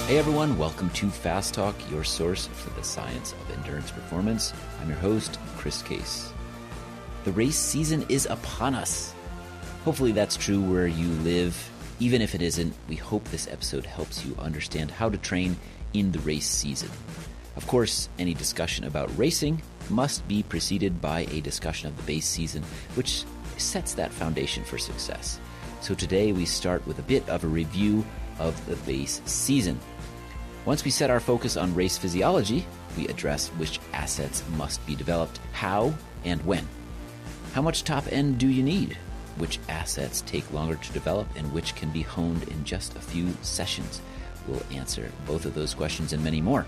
Hey everyone, welcome to Fast Talk, your source for the science of endurance performance. I'm your host, Chris Case. The race season is upon us. Hopefully that's true where you live. Even if it isn't, we hope this episode helps you understand how to train in the race season. Of course, any discussion about racing must be preceded by a discussion of the base season, which sets that foundation for success. So today we start with a bit of a review of the base season. Once we set our focus on race physiology, we address which assets must be developed, how, and when. How much top end do you need? Which assets take longer to develop and which can be honed in just a few sessions? We'll answer both of those questions and many more.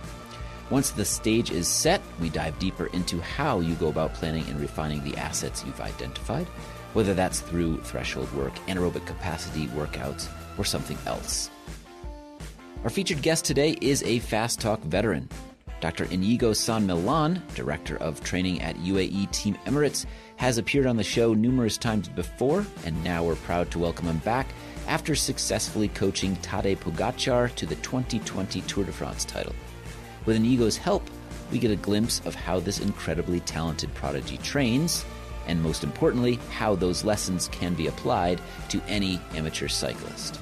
Once the stage is set, we dive deeper into how you go about planning and refining the assets you've identified, whether that's through threshold work, anaerobic capacity workouts, or something else. Our featured guest today is a Fast Talk veteran. Dr. Iñigo San Millán, Director of Training at UAE Team Emirates, has appeared on the show numerous times before, and now we're proud to welcome him back after successfully coaching Tadej Pogačar to the 2020 Tour de France title. With Iñigo's help, we get a glimpse of how this incredibly talented prodigy trains, and most importantly, how those lessons can be applied to any amateur cyclist.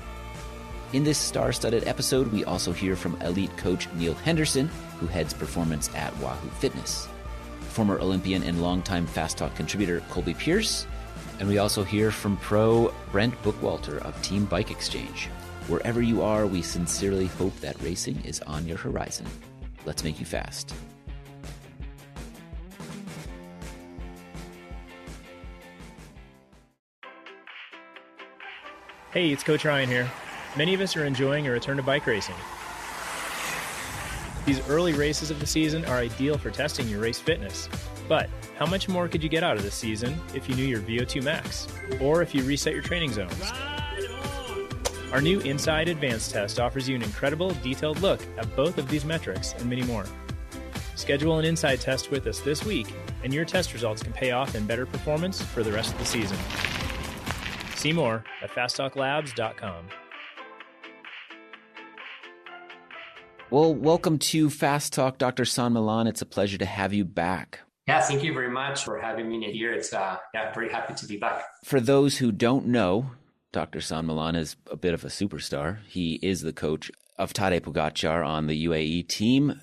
In this star-studded episode, we also hear from elite coach Neil Henderson, who heads performance at Wahoo Fitness, former Olympian and longtime Fast Talk contributor Colby Pierce, and we also hear from pro Brent Bookwalter of Team Bike Exchange. Wherever you are, we sincerely hope that racing is on your horizon. Let's make you fast. Hey, it's Coach Ryan here. Many of us are enjoying a return to bike racing. These early races of the season are ideal for testing your race fitness. But how much more could you get out of this season if you knew your VO2 max, or if you reset your training zones? Our new Inside Advanced test offers you an incredible, detailed look at both of these metrics and many more. Schedule an Inside test with us this week, and your test results can pay off in better performance for the rest of the season. See more at fasttalklabs.com. Well, welcome to Fast Talk, Dr. San Millán. It's a pleasure to have you back. Yeah, thank you very much for having me here. It's very happy to be back. For those who don't know, Dr. San Millán is a bit of a superstar. He is the coach of Tadej Pogačar on the UAE team,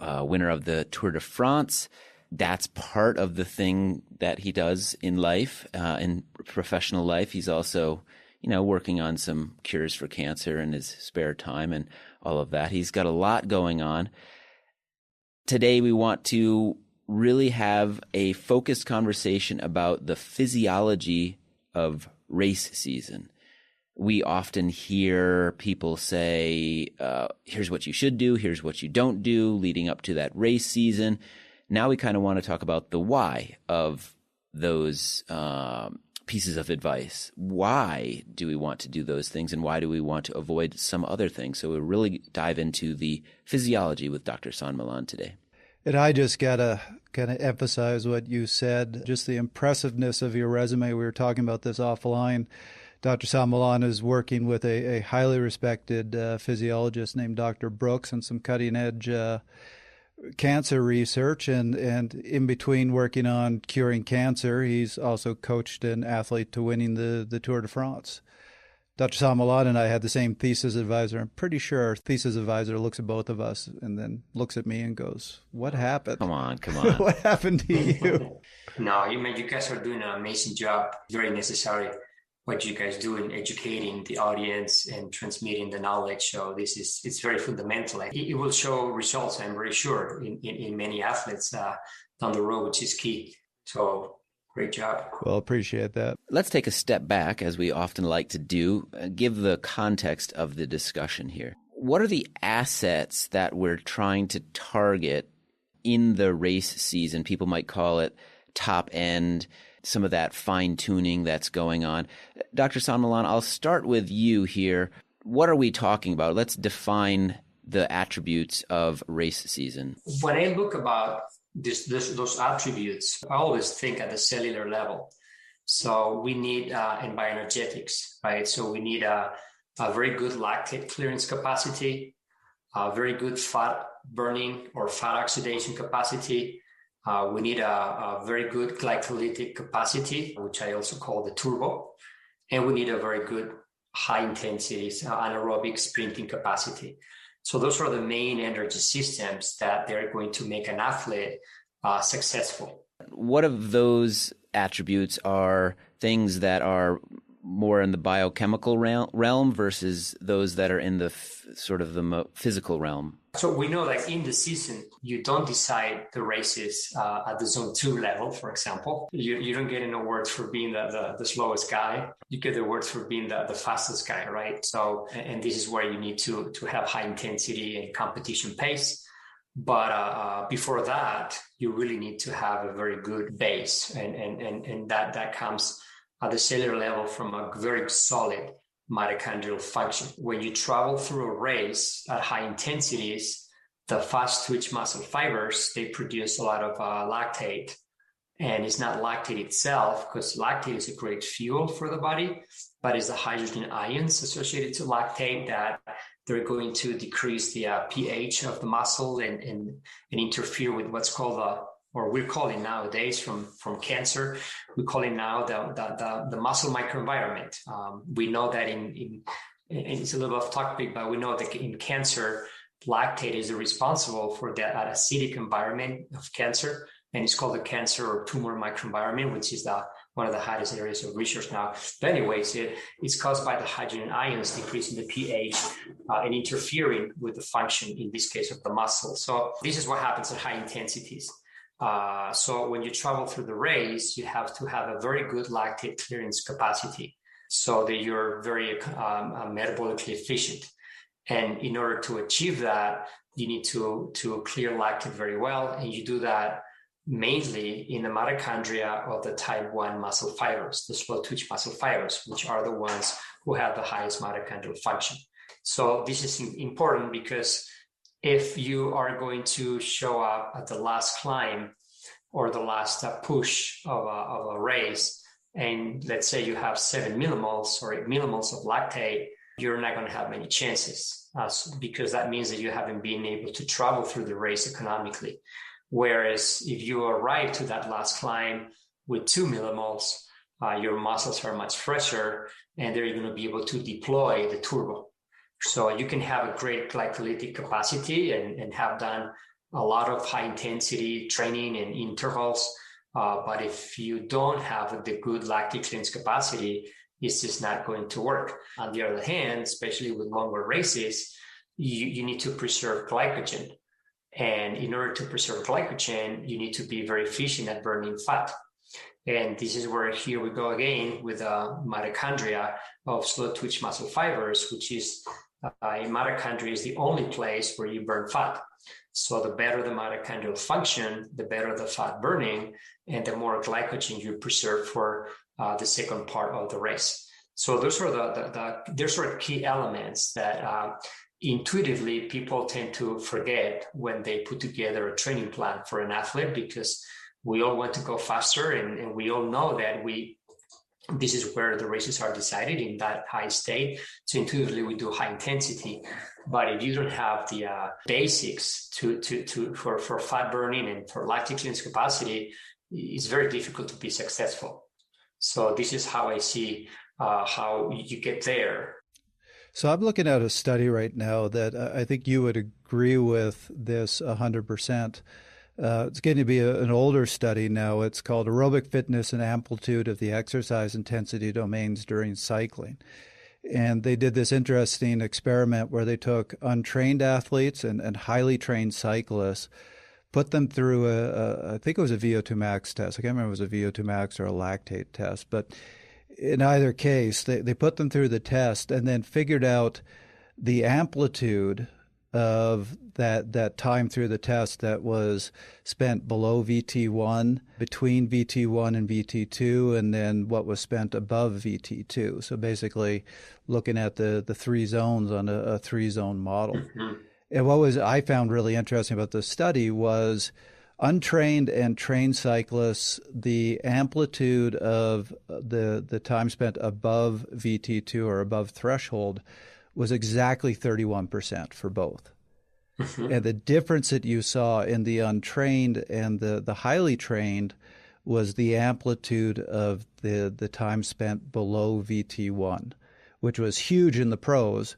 winner of the Tour de France. That's part of the thing that he does in life, in professional life. He's also, working on some cures for cancer in his spare time and all of that. He's got a lot going on. Today, we want to really have a focused conversation about the physiology of race season. We often hear people say, here's what you should do, here's what you don't do leading up to that race season. Now we kind of want to talk about the why of those pieces of advice. Why do we want to do those things, and why do we want to avoid some other things? So we'll really dive into the physiology with Dr. San Millán today. And I just got to kind of emphasize what you said, just the impressiveness of your resume. We were talking about this offline. Dr. San Millán is working with a highly respected physiologist named Dr. Brooks on some cutting-edge cancer research, and in between working on curing cancer, he's also coached an athlete to winning the Tour de France. Dr. San Millán and I had the same thesis advisor. I'm pretty sure our thesis advisor looks at both of us and then looks at me and goes, what happened? Come on. What happened to you? No, you guys are doing an amazing job. Very necessary what you guys do in educating the audience and transmitting the knowledge. So it's very fundamental. It will show results, I'm very sure, in many athletes down the road, which is key. So great job. Well, appreciate that. Let's take a step back, as we often like to do, give the context of the discussion here. What are the assets that we're trying to target in the race season? People might call it top end, some of that fine-tuning that's going on. Dr. San Millán, I'll start with you here. What are we talking about? Let's define the attributes of race season. When I look about those attributes, I always think at the cellular level. So we need in bioenergetics, right? So we need a very good lactate clearance capacity. very good fat burning or fat oxidation capacity. We need a very good glycolytic capacity, which I also call the turbo. And we need a very good high intensity anaerobic sprinting capacity. So those are the main energy systems that they're going to make an athlete successful. What of those attributes are things that are more in the biochemical realm versus those that are in the sort of the physical realm? So we know that in the season, you don't decide the races at the zone 2 level, for example. You don't get an award for being the slowest guy. You get the awards for being the fastest guy, right? So, and this is where you need to have high intensity and competition pace. But before that, you really need to have a very good base. And that comes at the cellular level from a very solid mitochondrial function. When you travel through a race at high intensities, the fast twitch muscle fibers, they produce a lot of lactate. And it's not lactate itself, because lactate is a great fuel for the body, but it's the hydrogen ions associated to lactate that they're going to decrease the pH of the muscle and interfere with what's called or we're calling nowadays from cancer, we call it now the muscle microenvironment. We know that in it's a little off topic, but we know that in cancer, lactate is responsible for that acidic environment of cancer, and it's called the cancer or tumor microenvironment, which is one of the hottest areas of research now. But anyways, it's caused by the hydrogen ions decreasing the pH and interfering with the function, in this case, of the muscle. So this is what happens at high intensities. So when you travel through the race, you have to have a very good lactate clearance capacity so that you're very metabolically efficient. And in order to achieve that, you need to clear lactate very well. And you do that mainly in the mitochondria of the type 1 muscle fibers, the slow twitch muscle fibers, which are the ones who have the highest mitochondrial function. So this is important because if you are going to show up at the last climb or the last push of a race, and let's say you have 7 millimoles or 8 millimoles of lactate, you're not going to have many chances because that means that you haven't been able to travel through the race economically. Whereas if you arrive to that last climb with 2 millimoles, your muscles are much fresher and they're going to be able to deploy the turbo. So you can have a great glycolytic capacity and have done a lot of high intensity training and intervals. But if you don't have the good lactate clearance capacity, it's just not going to work. On the other hand, especially with longer races, you need to preserve glycogen. And in order to preserve glycogen, you need to be very efficient at burning fat. And this is where here we go again with mitochondria of slow twitch muscle fibers, which is in mitochondria is the only place where you burn fat. So the better the mitochondrial function, the better the fat burning, and the more glycogen you preserve for the second part of the race. So those are there's sort of key elements that intuitively people tend to forget when they put together a training plan for an athlete, because we all want to go faster, and we all know that this is where the races are decided, in that high state. So intuitively we do high intensity, but if you don't have the basics for fat burning and for lactate clearance capacity, it's very difficult to be successful. So this is how I see how you get there. So I'm looking at a study right now that I think you would agree with this 100%. It's getting to be an older study now. It's called Aerobic Fitness and Amplitude of the Exercise Intensity Domains During Cycling. And they did this interesting experiment where they took untrained athletes and highly trained cyclists, put them through I think it was a VO2 max test. I can't remember if it was a VO2 max or a lactate test. But in either case, they put them through the test and then figured out the amplitude of that time through the test that was spent below VT1, between VT1 and VT2, and then what was spent above VT2. So basically looking at the three zones on a three-zone model. Mm-hmm. And what I found really interesting about this study was untrained and trained cyclists, the amplitude of the time spent above VT2 or above threshold was exactly 31% for both. Mm-hmm. And the difference that you saw in the untrained and the highly trained was the amplitude of the time spent below VT1, which was huge in the pros,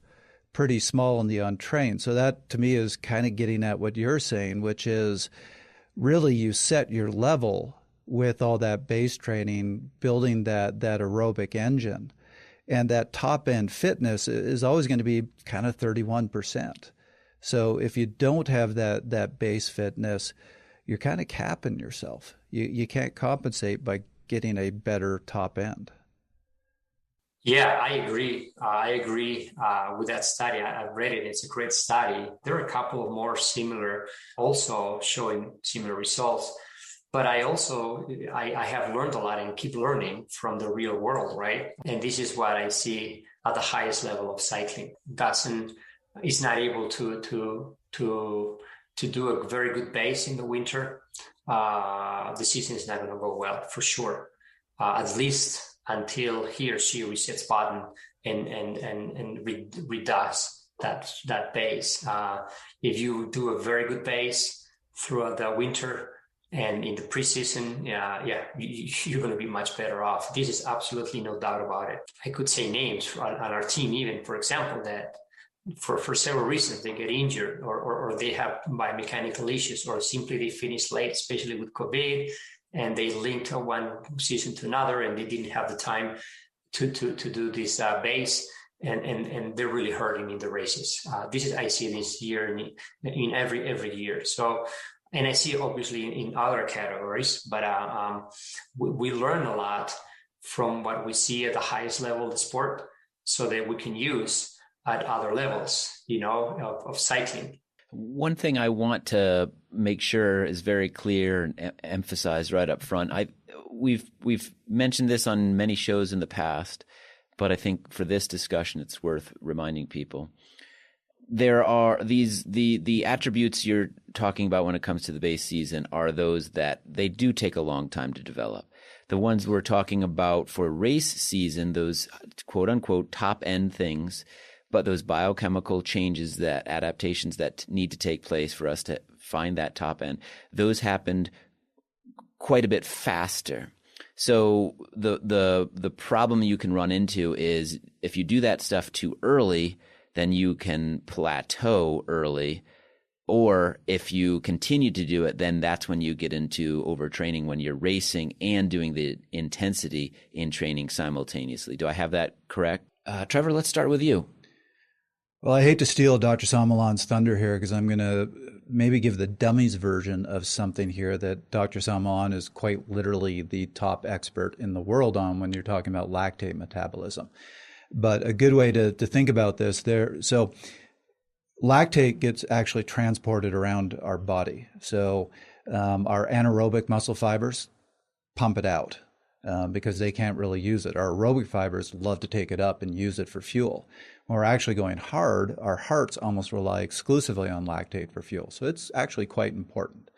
pretty small in the untrained. So that to me is kind of getting at what you're saying, which is really you set your level with all that base training, building that aerobic engine. And that top end fitness is always going to be kind of 31%. So if you don't have that base fitness, you're kind of capping yourself. You can't compensate by getting a better top end. Yeah, I agree. I agree with that study. I've read it. It's a great study. There are a couple of more similar, also showing similar results. But I have learned a lot and keep learning from the real world, right? And this is what I see at the highest level of cycling. Is not able to do a very good base in the winter. The season is not going to go well for sure. At least until he or she resets button and redoes that base. If you do a very good base throughout the winter and in the preseason, you're going to be much better off. This is absolutely no doubt about it. I could say names on our team, even, for example, that for several reasons they get injured or they have biomechanical issues or simply they finish late, especially with COVID, and they linked one season to another and they didn't have the time to do this base and they're really hurting in the races. I see this year in every year. So, and I see it obviously in other categories, but we learn a lot from what we see at the highest level of the sport so that we can use at other levels, of cycling. One thing I want to make sure is very clear and emphasized right up front. We've mentioned this on many shows in the past, but I think for this discussion, it's worth reminding people. There are the attributes you're talking about when it comes to the base season are those that they do take a long time to develop. The ones we're talking about for race season, those quote unquote top end things, but those biochemical changes, that adaptations that need to take place for us to find that top end, those happened quite a bit faster. So the problem you can run into is if you do that stuff too early, then you can plateau early. Or if you continue to do it, then that's when you get into overtraining, when you're racing and doing the intensity in training simultaneously. Do I have that correct? Trevor, let's start with you. Well, I hate to steal Dr. San Millán's thunder here because I'm going to maybe give the dummies version of something here that Dr. San Millán is quite literally the top expert in the world on when you're talking about lactate metabolism. But a good way to think about this so lactate gets actually transported around our body. So our anaerobic muscle fibers pump it out because they can't really use it. Our aerobic fibers love to take it up and use it for fuel. When we're actually going hard, our hearts almost rely exclusively on lactate for fuel. So it's actually quite important.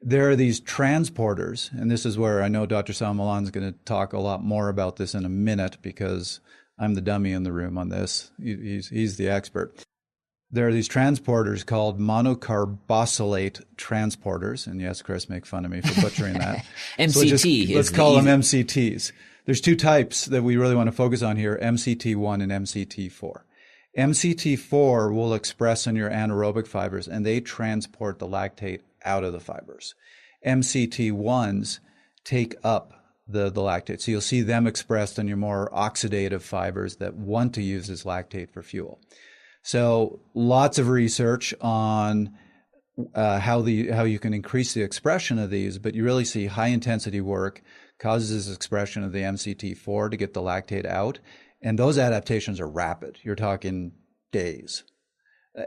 There are these transporters, and this is where I know Dr. San Millán is going to talk a lot more about this in a minute because I'm the dummy in the room on this. He's the expert. There are these transporters called monocarbosylate transporters. And yes, Chris, make fun of me for butchering that. MCT. Let's call them MCTs. There's two types that we really want to focus on here, MCT1 and MCT4. MCT4 will express on your anaerobic fibers, and they transport the lactate out of the fibers. MCT1s take up the lactate. So you'll see them expressed on your more oxidative fibers that want to use this lactate for fuel. So lots of research on how you can increase the expression of these, but you really see high intensity work causes this expression of the MCT4 to get the lactate out. And those adaptations are rapid. You're talking days.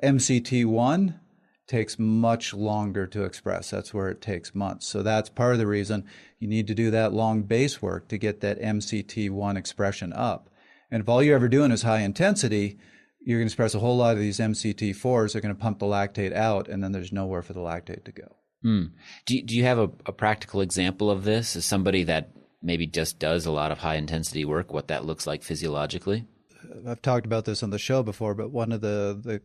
MCT1 takes much longer to express. That's where it takes months. So that's part of the reason you need to do that long base work to get that MCT1 expression up. And if all you're ever doing is high intensity, you're going to express a whole lot of these MCT4s that are going to pump the lactate out, and then there's nowhere for the lactate to go. Do you have a practical example of this as somebody that maybe just does a lot of high intensity work, what that looks like physiologically? I've talked about this on the show before, but one of the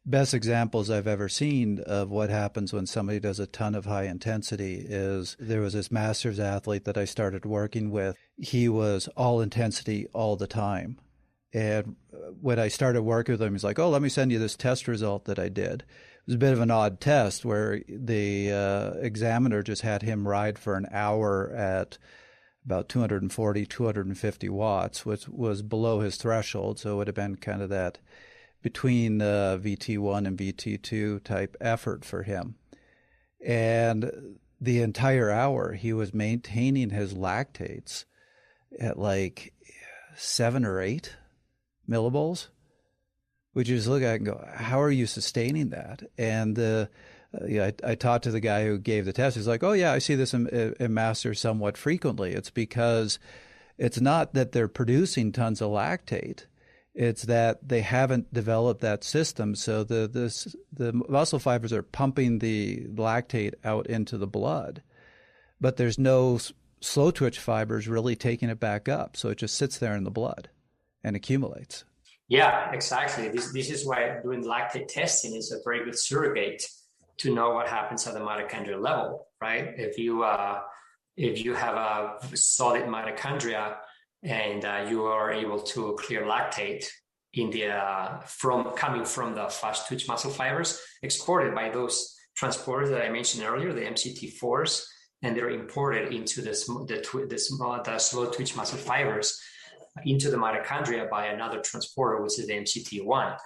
best examples I've ever seen of what happens when somebody does a ton of high intensity is there was this master's athlete that I started working with. He was all intensity all the time. And when I started working with him, he's like, oh, let me send you this test result that I did. It was a bit of an odd test where the examiner just had him ride for an hour at about 240, 250 watts, which was below his threshold. So it would have been kind of that between VT1 and VT2 type effort for him. And the entire hour, he was maintaining his lactates at like 7 or 8 millimoles, which you just look at and go, how are you sustaining that? And I talked to the guy who gave the test. He's like, oh, yeah, I see this in masters somewhat frequently. It's because it's not that they're producing tons of lactate. It's that they haven't developed that system. So the muscle fibers are pumping the lactate out into the blood, but there's no slow twitch fibers really taking it back up. So it just sits there in the blood and accumulates. Yeah, exactly. This is why doing lactate testing is a very good surrogate to know what happens at the mitochondrial level, right? If you have a solid mitochondria and you are able to clear lactate in the coming from the fast twitch muscle fibers exported by those transporters that I mentioned earlier, the MCT4s, and they're imported into the slow twitch muscle fibers into the mitochondria by another transporter, which is the MCT1,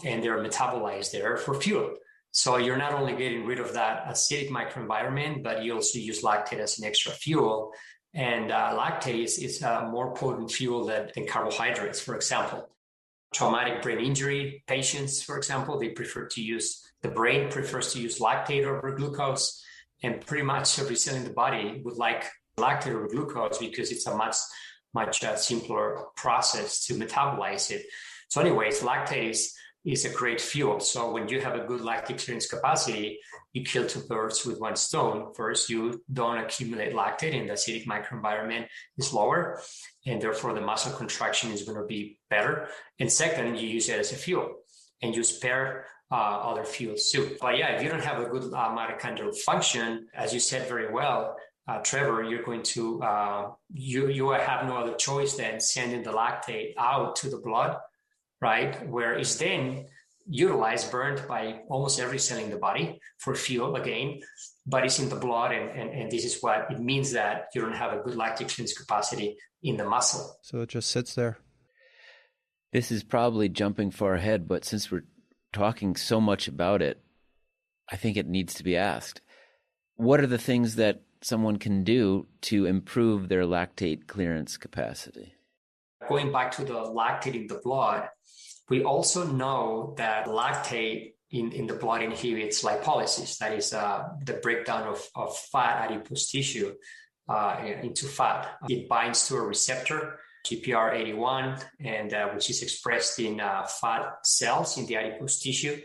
and they're metabolized there for fuel. So you're not only getting rid of that acidic microenvironment, but you also use lactate as an extra fuel. And lactate is a more potent fuel than carbohydrates, for example. Traumatic brain injury patients, for example, the brain prefers to use lactate over glucose. And pretty much every cell in the body would like lactate over glucose because it's a much simpler process to metabolize it. So anyways, lactate is a great fuel. So when you have a good lactate clearance capacity, you kill two birds with one stone. First, you don't accumulate lactate and the acidic microenvironment is lower, and therefore the muscle contraction is going to be better. And second, you use it as a fuel and you spare other fuels too. But yeah, if you don't have a good mitochondrial function, as you said very well, Trevor, you're going to, you have no other choice than sending the lactate out to the blood, right? Where it's then utilized, burned by almost every cell in the body for fuel again, but it's in the blood. And this is what it means that you don't have a good lactate clearance capacity in the muscle. So it just sits there. This is probably jumping far ahead, but since we're talking so much about it, I think it needs to be asked. What are the things that someone can do to improve their lactate clearance capacity? Going back to the lactate in the blood, we also know that lactate in the blood inhibits lipolysis. That is the breakdown of fat adipose tissue into fat. It binds to a receptor, GPR81, and which is expressed in fat cells in the adipose tissue.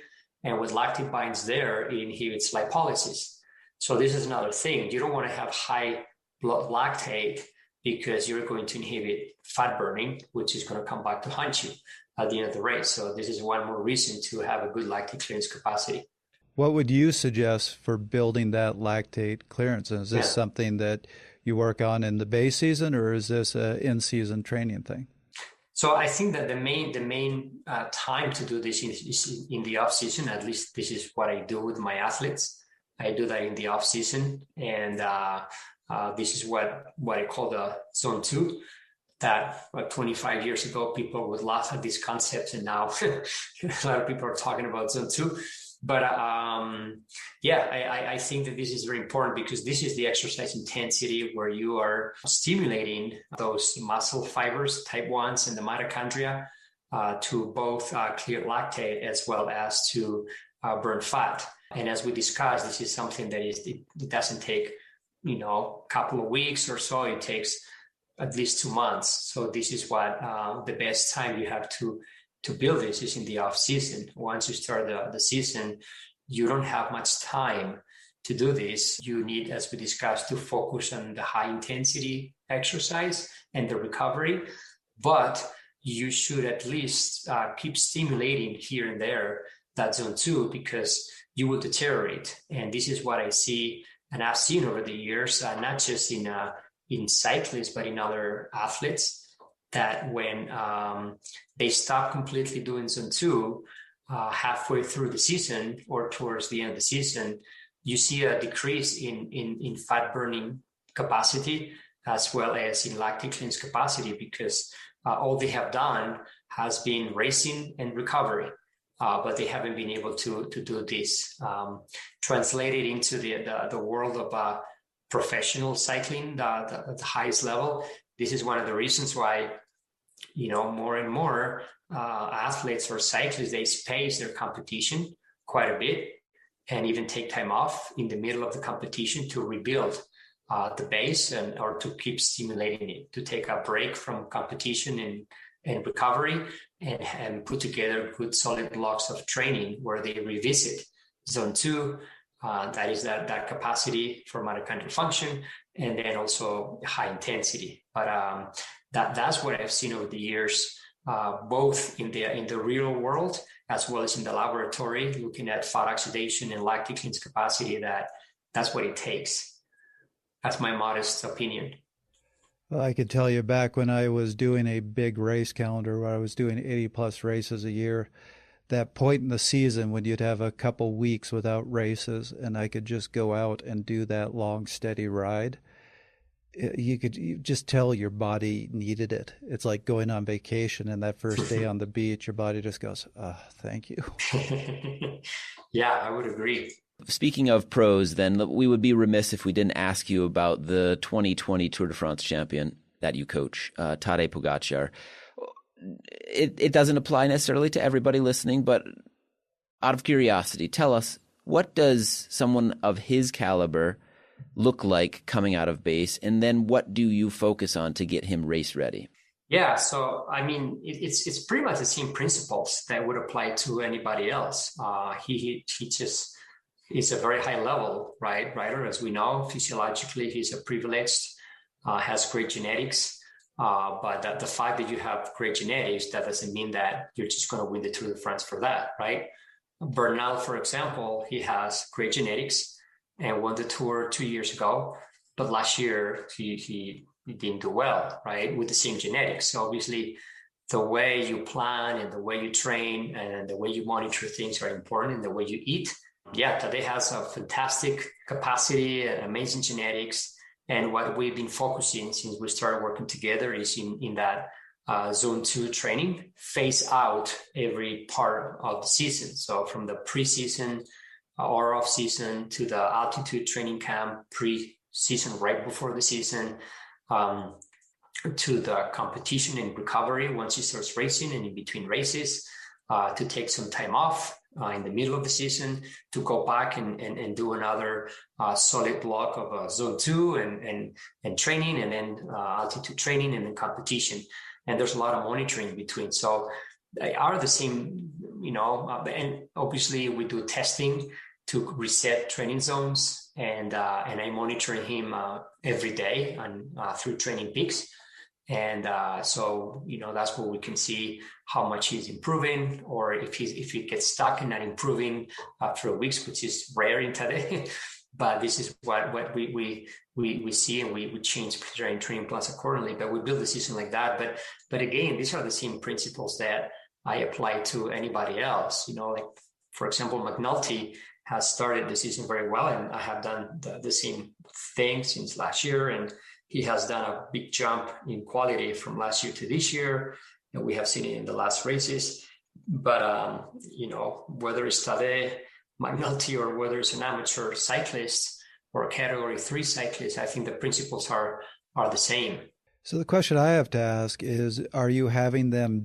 And when lactate binds there, it inhibits lipolysis. So this is another thing. You don't want to have high blood lactate because you're going to inhibit fat burning, which is going to come back to haunt you at the end of the race. So this is one more reason to have a good lactate clearance capacity. What would you suggest for building that lactate clearance? And is this something that you work on in the base season, or is this an in-season training thing? So I think that the main time to do this is in the off season. At least this is what I do with my athletes. I do that in the off season, and this is what I call the zone 2. That 25 years ago people would laugh at these concepts, and now a lot of people are talking about zone 2. But I think that this is very important because this is the exercise intensity where you are stimulating those muscle fibers, type 1s, and the mitochondria to both clear lactate as well as to burn fat. And as we discussed, this is something that it doesn't take, a couple of weeks or so. It takes at least 2 months. So this is what the best time you have to build this is in the off season. Once you start the season, you don't have much time to do this. You need, as we discussed, to focus on the high intensity exercise and the recovery, but you should at least keep stimulating here and there that zone 2 because you will deteriorate. And this is what I see and I've seen over the years, not just in cyclists, but in other athletes, that when they stop completely doing zone 2, halfway through the season or towards the end of the season, you see a decrease in fat burning capacity as well as in lactic cleanse capacity, because all they have done has been racing and recovery, but they haven't been able to do this. Translated into the world of professional cycling, the highest level, this is one of the reasons why, more and more athletes or cyclists, they space their competition quite a bit and even take time off in the middle of the competition to rebuild the base or to keep stimulating it, to take a break from competition and recovery and put together good solid blocks of training where they revisit zone 2, that is that capacity for mitochondrial function, and then also high intensity. But that's what I've seen over the years, both in the real world as well as in the laboratory, looking at fat oxidation and lactic cleanse capacity. That's what it takes. That's my modest opinion. Well, I could tell you back when I was doing a big race calendar where I was doing 80 plus races a year, that point in the season when you'd have a couple weeks without races and I could just go out and do that long, steady ride, you could just tell your body needed it. It's like going on vacation and that first day on the beach, your body just goes, thank you. Yeah, I would agree. Speaking of pros, then, we would be remiss if we didn't ask you about the 2020 Tour de France champion that you coach, Tadej Pogačar. It doesn't apply necessarily to everybody listening, but out of curiosity, tell us, what does someone of his caliber look like coming out of base? And then what do you focus on to get him race ready? Yeah, so I mean, it's pretty much the same principles that would apply to anybody else. He just is a very high level rider, as we know. Physiologically, he's a privileged, has great genetics. But the fact that you have great genetics, that doesn't mean that you're just going to win the Tour de France for that, right? Bernal, for example, he has great genetics and won the Tour 2 years ago, but last year he didn't do well, right, with the same genetics. So obviously, the way you plan and the way you train and the way you monitor things are important, and the way you eat. Yeah, Tadej has a fantastic capacity and amazing genetics. And what we've been focusing since we started working together is in that zone 2 training, phase out every part of the season. So from the preseason or off season to the altitude training camp, pre-season right before the season, to the competition and recovery once he starts racing and in between races, to take some time off in the middle of the season, to go back and do another solid block of zone 2 and training, and then altitude training, and then competition. And there's a lot of monitoring in between. So they are the same, and obviously we do testing to reset training zones, and I monitor him every day through Training Peaks. And so, that's where we can see how much he's improving, or if he gets stuck and not improving after weeks, which is rare in Tadej. But this is what we see, and we change training plans accordingly. But we build the season like that. But again, these are the same principles that I apply to anybody else. Like, for example, McNulty has started the season very well, and I have done the same thing since last year, and he has done a big jump in quality from last year to this year, and we have seen it in the last races. But, whether it's Tadej, McNulty, or whether it's an amateur cyclist or a category 3 cyclist, I think the principles are the same. So the question I have to ask is, are you having them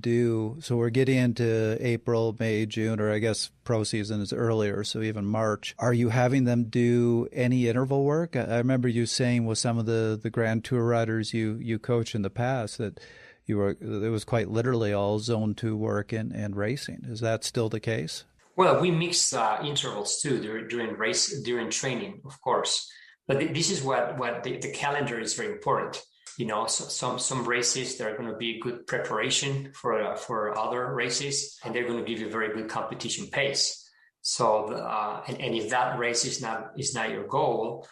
so we're getting into April, May, June, or I guess pro season is earlier, so even March. Are you having them do any interval work? I remember you saying with some of the Grand Tour riders you coached in the past that it was quite literally all zone 2 work and racing. Is that still the case? Well, we mix intervals too during training, of course. But this is what the calendar is very important. So some races, they're going to be good preparation for other races, and they're going to give you very good competition pace. So, and if that race is not your goal,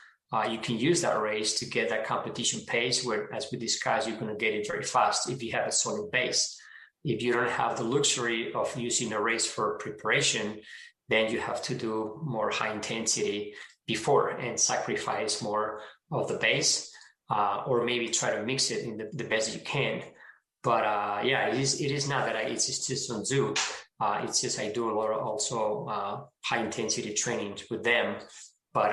you can use that race to get that competition pace where, as we discussed, you're going to get it very fast if you have a solid base. If you don't have the luxury of using a race for preparation, then you have to do more high intensity before and sacrifice more of the base, or maybe try to mix it in the best you can. But yeah, it is not that it's just on Zoom. It's just I do a lot of also high intensity training with them, but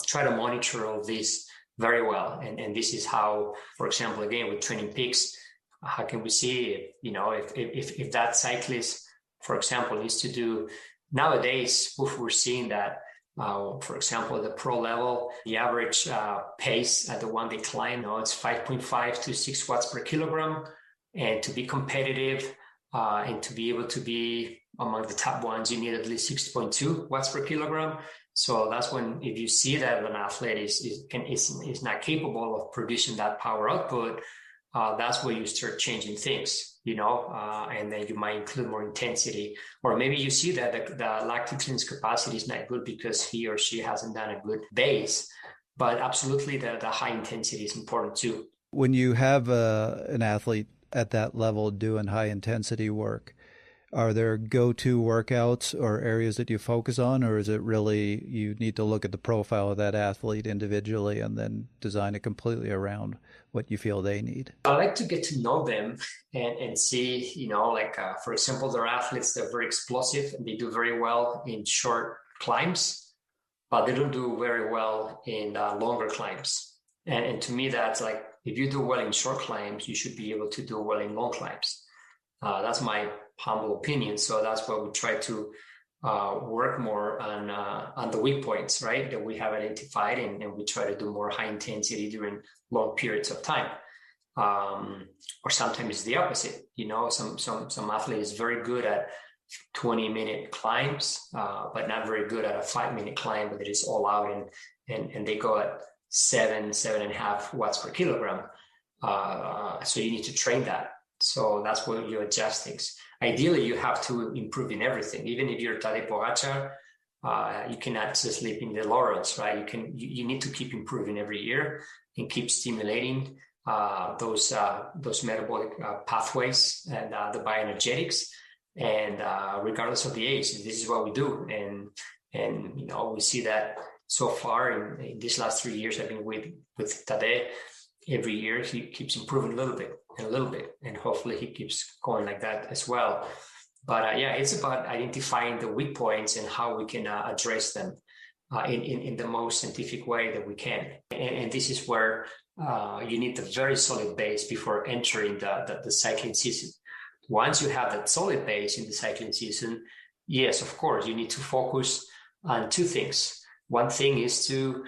try to monitor all this very well. And this is how, for example, again with Training Peaks, how can we see if that cyclist, for example, needs to do nowadays? We're seeing that. For example, at the pro level, the average pace at the one they climb, it's 5.5 to 6 watts per kilogram. And to be competitive and to be able to be among the top ones, you need at least 6.2 watts per kilogram. So that's when, if you see that an athlete is not capable of producing that power output, that's where you start changing things, and then you might include more intensity. Or maybe you see that the lactic clearance capacity is not good because he or she hasn't done a good base. But absolutely, the high intensity is important too. When you have an athlete at that level doing high intensity work, are there go-to workouts or areas that you focus on, or is it really you need to look at the profile of that athlete individually and then design it completely around what you feel they need? I like to get to know them and see, for example, there are athletes that are very explosive and they do very well in short climbs, but they don't do very well in longer climbs. And to me, that's like, if you do well in short climbs, you should be able to do well in long climbs. That's my humble opinion. So that's why we try to work more on the weak points, right, that we have identified, and we try to do more high intensity during long periods of time. Or sometimes it's the opposite. Some athlete is very good at 20-minute climbs, but not very good at a 5-minute climb, but it is all out and they go at 7.5 watts per kilogram. So you need to train that. So that's where you adjust things. Ideally, you have to improve in everything. Even if you're Tadej Pogačar, you cannot just sleep in the laurels, right? You need to keep improving every year and keep stimulating those metabolic pathways and the bioenergetics. And regardless of the age, this is what we do. And we see that so far in these last 3 years I've been with Tadej. Every year he keeps improving a little bit, and hopefully he keeps going like that as well. But it's about identifying the weak points and how we can address them in the most scientific way that we can. And this is where you need the very solid base before entering the cycling season. Once you have that solid base in the cycling season, yes, of course, you need to focus on two things. One thing is to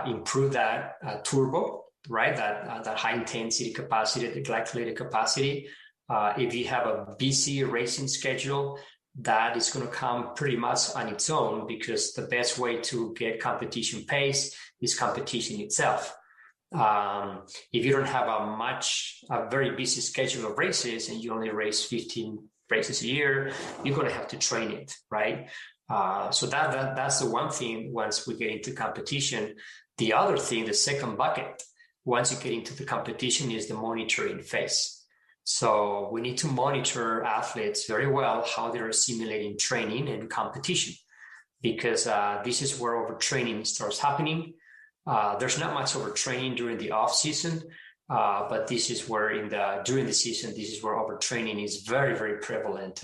improve that turbo, right? That high intensity capacity, the glycolytic capacity. If you have a busy racing schedule, that is going to come pretty much on its own, because the best way to get competition pace is competition itself. If you don't have a very busy schedule of races and you only race 15 races a year, you're going to have to train it, right? So that's the one thing once we get into competition. The other thing, the second bucket, once you get into the competition, is the monitoring phase. So we need to monitor athletes very well, how they're assimilating training and competition, because this is where overtraining starts happening. There's not much overtraining during the off season, but this is where during the season, this is where overtraining is very, very prevalent.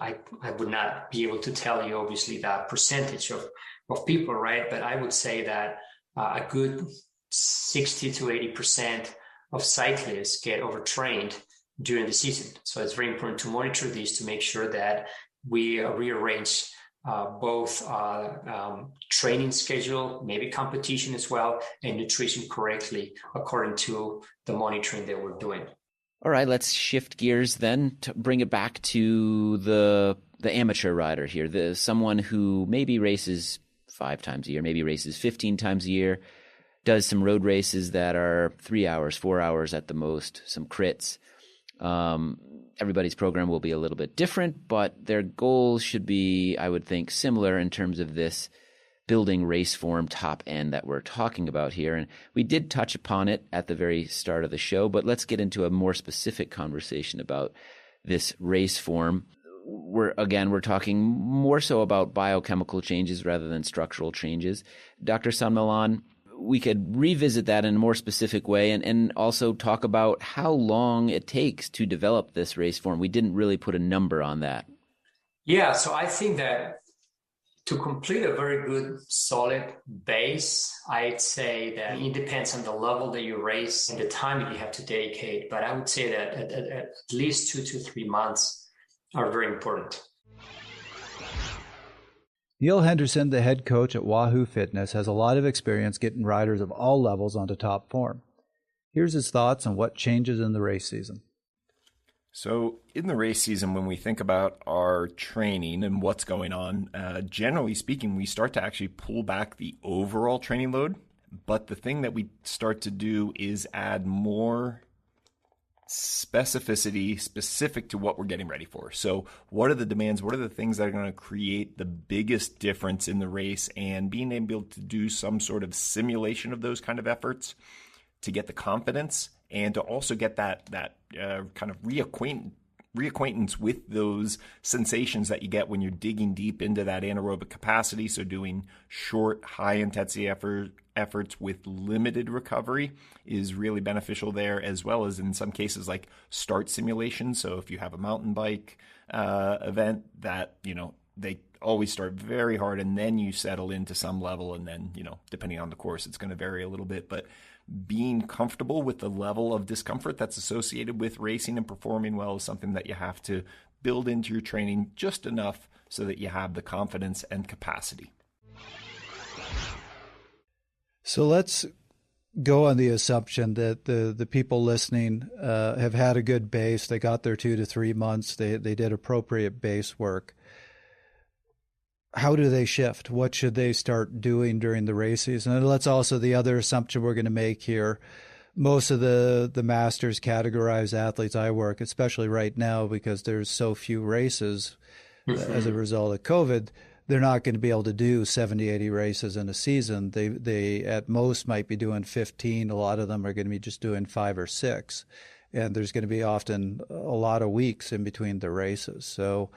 I would not be able to tell you, obviously, that percentage of people, right? But I would say that a good 60 to 80% of cyclists get overtrained during the season. So it's very important to monitor this to make sure that we rearrange both training schedule, maybe competition as well, and nutrition correctly according to the monitoring that we're doing. All right, let's shift gears then to bring it back to the amateur rider here, someone who maybe races 5 times a year, maybe races 15 times a year, does some road races that are 3 hours, 4 hours at the most, some crits. everybody's program will be a little bit different, but their goals should be, I would think, similar in terms of this building race form top end that we're talking about here. And we did touch upon it at the very start of the show, but let's get into a more specific conversation about this race form. We're talking more so about biochemical changes rather than structural changes. Dr. San Millán, we could revisit that in a more specific way and also talk about how long it takes to develop this race form. We didn't really put a number on that. Yeah, so I think that to complete a very good, solid base, I'd say that it depends on the level that you race and the time that you have to dedicate. But I would say that at least 2 to 3 months are very important. Neil Henderson, the head coach at Wahoo Fitness, has a lot of experience getting riders of all levels onto top form. Here's his thoughts on what changes in the race season. So in the race season, when we think about our training and what's going on, generally speaking, we start to actually pull back the overall training load. But the thing that we start to do is add more specificity specific to what we're getting ready for. So what are the demands? What are the things that are going to create the biggest difference in the race? And being able to do some sort of simulation of those kind of efforts to get the confidence and to also get that kind of reacquaintance with those sensations that you get when you're digging deep into that anaerobic capacity. So doing short, high-intensity efforts with limited recovery is really beneficial there, as well as in some cases like start simulation. So if you have a mountain bike event that, they always start very hard and then you settle into some level, and then, depending on the course, it's going to vary a little bit, but being comfortable with the level of discomfort that's associated with racing and performing well is something that you have to build into your training just enough so that you have the confidence and capacity. So let's go on the assumption that the people listening have had a good base. They got their 2 to 3 months. They did appropriate base work. How do they shift? What should they start doing during the race season? And let's also, the other assumption we're going to make here, most of the masters categorize athletes I work, especially right now because there's so few races as a result of COVID, they're not going to be able to do 70, 80 races in a season. They at most might be doing 15. A lot of them are going to be just doing 5 or 6. And there's going to be often a lot of weeks in between the races. So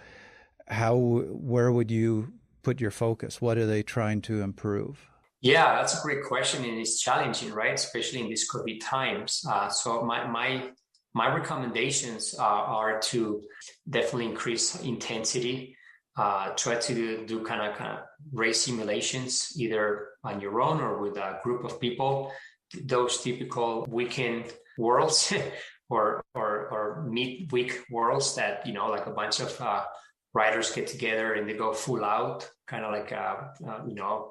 where would you put your focus? What are they trying to improve? Yeah, that's a great question, and it's challenging, right? Especially in these COVID times. So my recommendations are to definitely increase intensity. Try to do kind of race simulations, either on your own or with a group of people. Those typical weekend worlds or mid-week worlds that like a bunch of riders get together and they go full out, kind of like,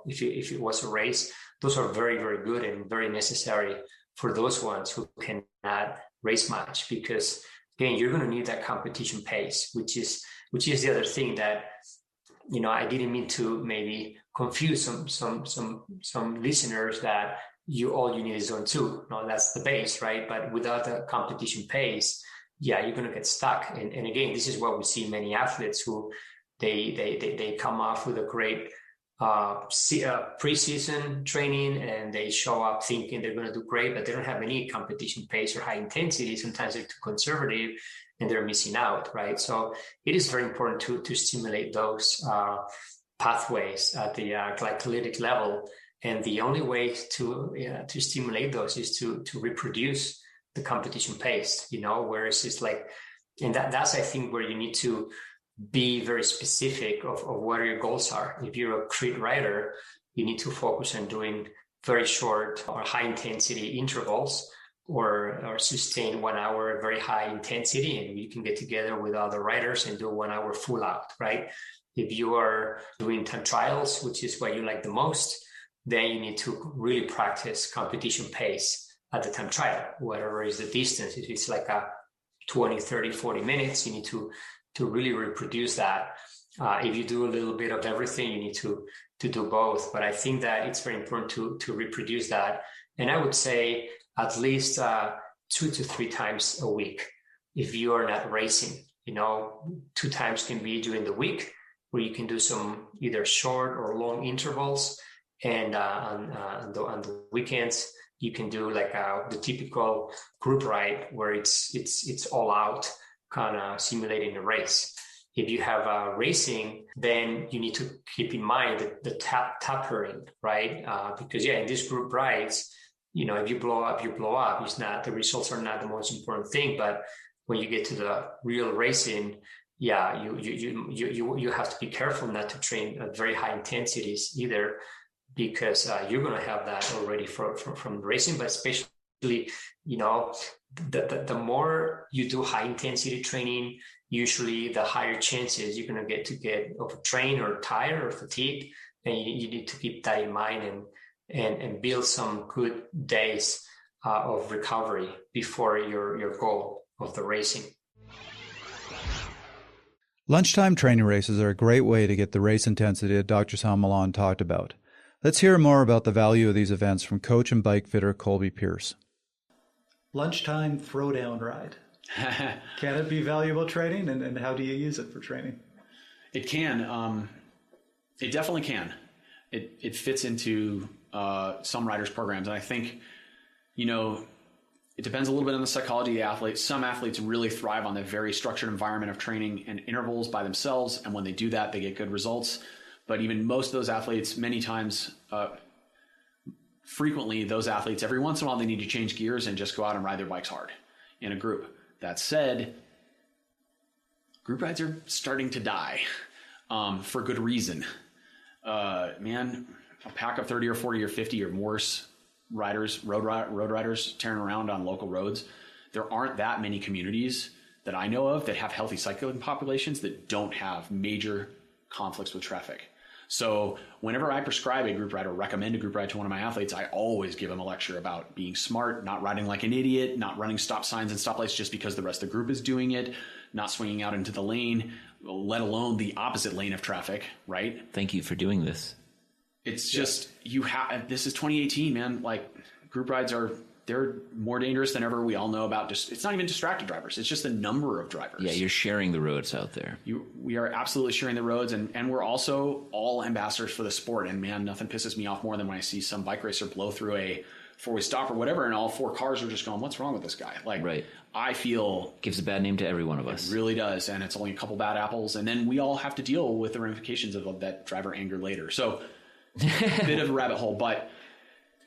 if it was a race. Those are very, very good and very necessary for those ones who cannot race much, because again, you're going to need that competition pace, which is the other thing that, I didn't mean to maybe confuse some listeners that all you need is zone 2. No, that's the base, right? But without the competition pace, you're going to get stuck. And again, this is what we see many athletes who they come off with a great preseason training and they show up thinking they're going to do great, but they don't have any competition pace or high intensity. Sometimes they're too conservative and they're missing out, right? So it is very important to stimulate those pathways at the glycolytic level. And the only way to stimulate those is to reproduce the competition pace, whereas it's like, and that's, I think, where you need to be very specific of what your goals are. If you're a crit rider, you need to focus on doing very short or high intensity intervals or sustain 1 hour very high intensity, and you can get together with other riders and do 1 hour full out, right? If you are doing time trials, which is what you like the most, then you need to really practice competition pace at the time trial, whatever is the distance. If it's like a 20, 30, 40 minutes, you need to really reproduce that. If you do a little bit of everything, you need to do both. But I think that it's very important to reproduce that. And I would say at least 2 to 3 times a week. if you are not racing. 2 times can be during the week, where you can do some either short or long intervals, and on the weekends you can do like the typical group ride where it's all out, kind of simulating a race. If you have racing, then you need to keep in mind the tapering, right? Because in these group rides, if you blow up, you blow up. It's not, the results are not the most important thing, but when you get to the real racing, you have to be careful not to train at very high intensities either, because you're going to have that already from racing. But especially, the more you do high intensity training, usually the higher chances you're going to get overtrained or tired or fatigued, and you need to keep that in mind and build some good days of recovery before your goal of the racing. Lunchtime training races are a great way to get the race intensity that Dr. San Millán talked about. Let's hear more about the value of these events from coach and bike fitter Colby Pierce. Lunchtime throwdown ride. Can it be valuable training, and how do you use it for training? It can. It definitely can. It fits into some riders' programs, and I think, it depends a little bit on the psychology of the athlete. Some athletes really thrive on the very structured environment of training and intervals by themselves, and when they do that, they get good results. But even most of those athletes, many times, frequently, those athletes, every once in a while, they need to change gears and just go out and ride their bikes hard in a group. That said, group rides are starting to die for good reason. A pack of 30 or 40 or 50 or worse riders, road riders tearing around on local roads. There aren't that many communities that I know of that have healthy cycling populations that don't have major conflicts with traffic. So whenever I prescribe a group ride or recommend a group ride to one of my athletes, I always give them a lecture about being smart, not riding like an idiot, not running stop signs and stoplights just because the rest of the group is doing it, not swinging out into the lane, let alone the opposite lane of traffic, right? Thank you for doing this. It's just, this is 2018, man. Like, group rides they're more dangerous than ever. We all know about it's not even distracted drivers. It's just the number of drivers. Yeah, you're sharing the roads out there. We are absolutely sharing the roads, and we're also all ambassadors for the sport. And man, nothing pisses me off more than when I see some bike racer blow through a four-way stop or whatever, and all 4 cars are just going, what's wrong with this guy? Like, right. I feel... Gives a bad name to every one of us. It really does, and it's only a couple bad apples, and then we all have to deal with the ramifications of that driver anger later. So... bit of a rabbit hole, but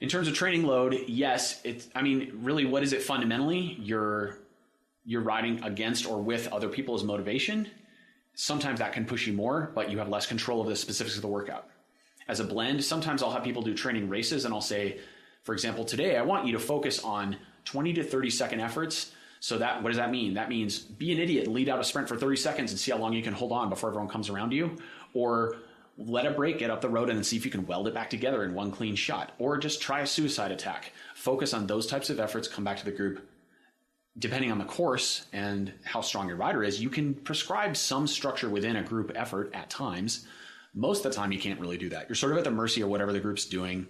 in terms of training load, yes, really, what is it fundamentally? You're riding against or with other people's motivation. Sometimes that can push you more, but you have less control of the specifics of the workout. As a blend, sometimes I'll have people do training races, and I'll say, for example, today I want you to focus on 20 to 30 second efforts. So what does that mean? That means be an idiot, lead out a sprint for 30 seconds and see how long you can hold on before everyone comes around you, or let a break, get up the road, and then see if you can weld it back together in one clean shot. Or just try a suicide attack. Focus on those types of efforts, come back to the group. Depending on the course and how strong your rider is, you can prescribe some structure within a group effort at times. Most of the time, you can't really do that. You're sort of at the mercy of whatever the group's doing.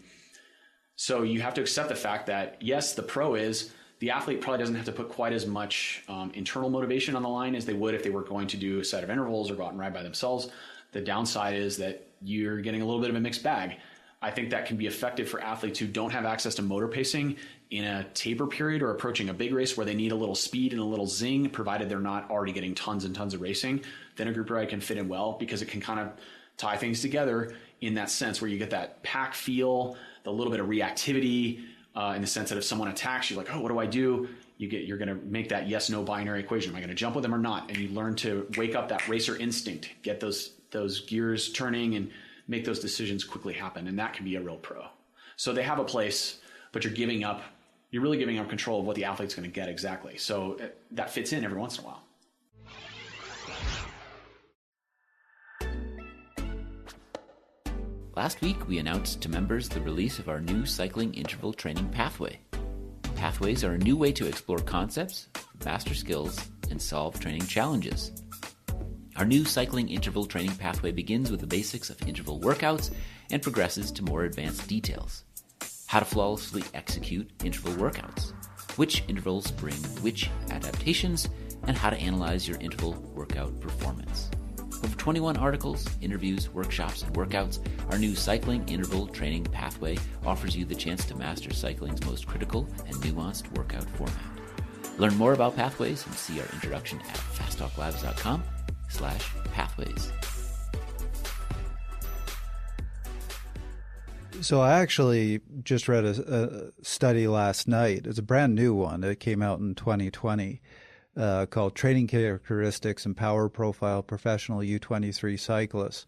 So you have to accept the fact that, yes, the pro is the athlete probably doesn't have to put quite as much internal motivation on the line as they would if they were going to do a set of intervals or go out and ride by themselves. The downside is that you're getting a little bit of a mixed bag. I think that can be effective for athletes who don't have access to motor pacing in a taper period or approaching a big race where they need a little speed and a little zing, provided they're not already getting tons and tons of racing. Then a group ride can fit in well because it can kind of tie things together in that sense where you get that pack feel, the little bit of reactivity in the sense that if someone attacks, you're like, oh, what do I do? You're going to make that yes-no binary equation. Am I going to jump with them or not? And you learn to wake up that racer instinct, get those gears turning and make those decisions quickly happen. And that can be a real pro. So they have a place, but you're really giving up control of what the athlete's going to get exactly. So that fits in every once in a while. Last week, we announced to members the release of our new cycling interval training pathway. Pathways are a new way to explore concepts, master skills, and solve training challenges. Our new cycling interval training pathway begins with the basics of interval workouts and progresses to more advanced details. How to flawlessly execute interval workouts, which intervals bring which adaptations, and how to analyze your interval workout performance. Over 21 articles, interviews, workshops, and workouts, our new Cycling Interval Training Pathway offers you the chance to master cycling's most critical and nuanced workout format. Learn more about Pathways and see our introduction at fasttalklabs.com/pathways. So I actually just read a study last night. It's a brand new one. It came out in 2020 called Training Characteristics and Power Profile Professional U23 Cyclists.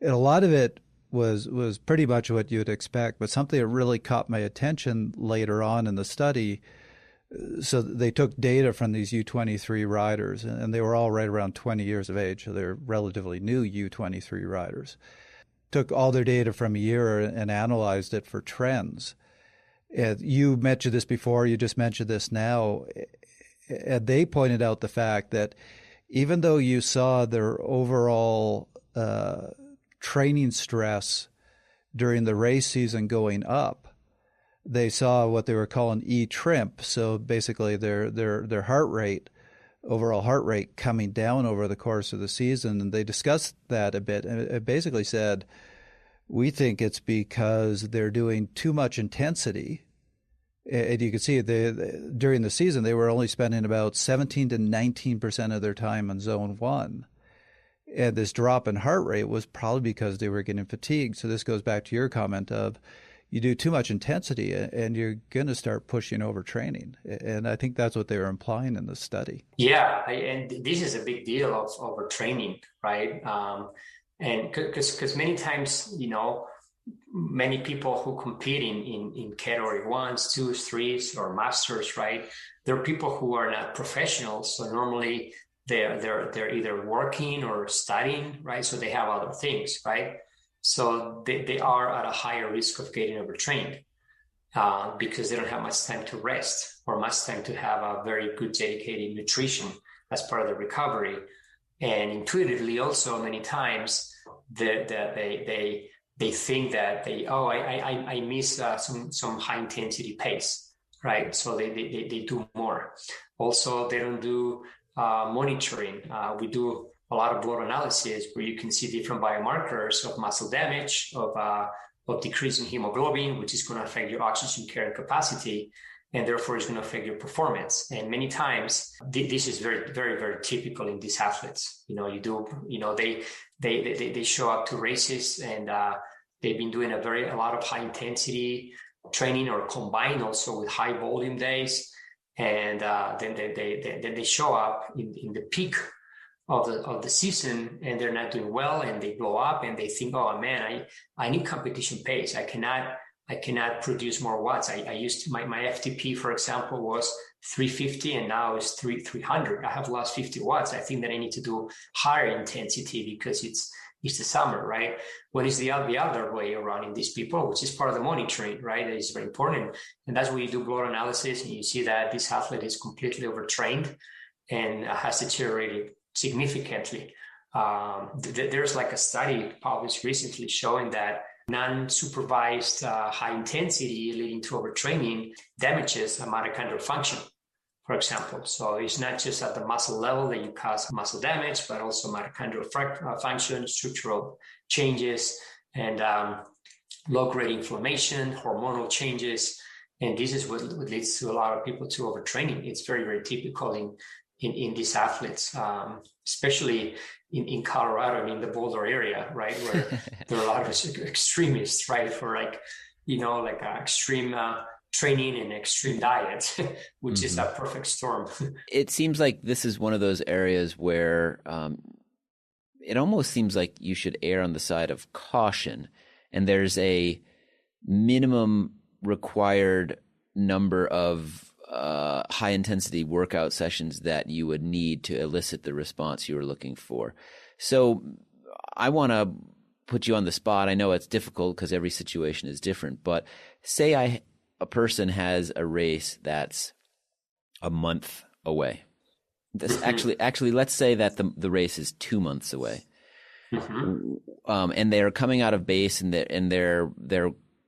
And a lot of it was pretty much what you'd expect, but something that really caught my attention later on in the study. So they took data from these U23 riders, and they were all right around 20 years of age, so they're relatively new U23 riders. Took all their data from a year and analyzed it for trends. And you mentioned this before, you just mentioned this now, and they pointed out the fact that even though you saw their overall training stress during the race season going up, they saw what they were calling E-trimp, so basically their heart rate, overall heart rate coming down over the course of the season. And they discussed that a bit, and it basically said, we think it's because they're doing too much intensity. And you can see during the season, they were only spending about 17 to 19% of their time on zone 1. And this drop in heart rate was probably because they were getting fatigued. So this goes back to your comment of, you do too much intensity and you're going to start pushing over training. And I think that's what they were implying in the study. Yeah, and this is a big deal of overtraining, right? And because many times, many people who compete in category 1s, 2s, 3s, or masters, right? They're people who are not professionals. So normally they're either working or studying, right? So they have other things, right? So they are at a higher risk of getting overtrained because they don't have much time to rest or much time to have a very good dedicated nutrition as part of the recovery. And intuitively also many times they think that I miss some high intensity pace, right? So they do more. Also, they don't do monitoring. We do a lot of blood analysis where you can see different biomarkers of muscle damage, of decreasing hemoglobin, which is going to affect your oxygen carrying capacity, and therefore it's going to affect your performance. And many times, this is very, very, very typical in these athletes. They show up to races and they've been doing a lot of high intensity training or combined also with high volume days, and then they show up in the peak of the season and they're not doing well and they blow up and they think, oh man, I need competition pace. I cannot produce more watts. I used to, my FTP, for example, was 350 and now it's 300. I have lost 50 watts. I think that I need to do higher intensity because it's the summer, right? When it's the other way around in these people, which is part of the monitoring, right? That is very important. And that's when you do blood analysis and you see that this athlete is completely overtrained and has deteriorated significantly. There's like a study published recently showing that non-supervised high intensity leading to overtraining damages mitochondrial function, for example. So it's not just at the muscle level that you cause muscle damage, but also mitochondrial function, structural changes, and low-grade inflammation, hormonal changes. And this is what leads to a lot of people to overtraining. It's very, very typical in these athletes, especially in Colorado, in the Boulder area, right, where there are a lot of extremists, right, for extreme training and extreme diet, which is a perfect storm. It seems like this is one of those areas where it almost seems like you should err on the side of caution, and there's a minimum required number of high-intensity workout sessions that you would need to elicit the response you were looking for. So I want to put you on the spot. I know it's difficult because every situation is different, but say a person has a race that's a month away. Actually, let's say that the race is 2 months away, and they're coming out of base and they're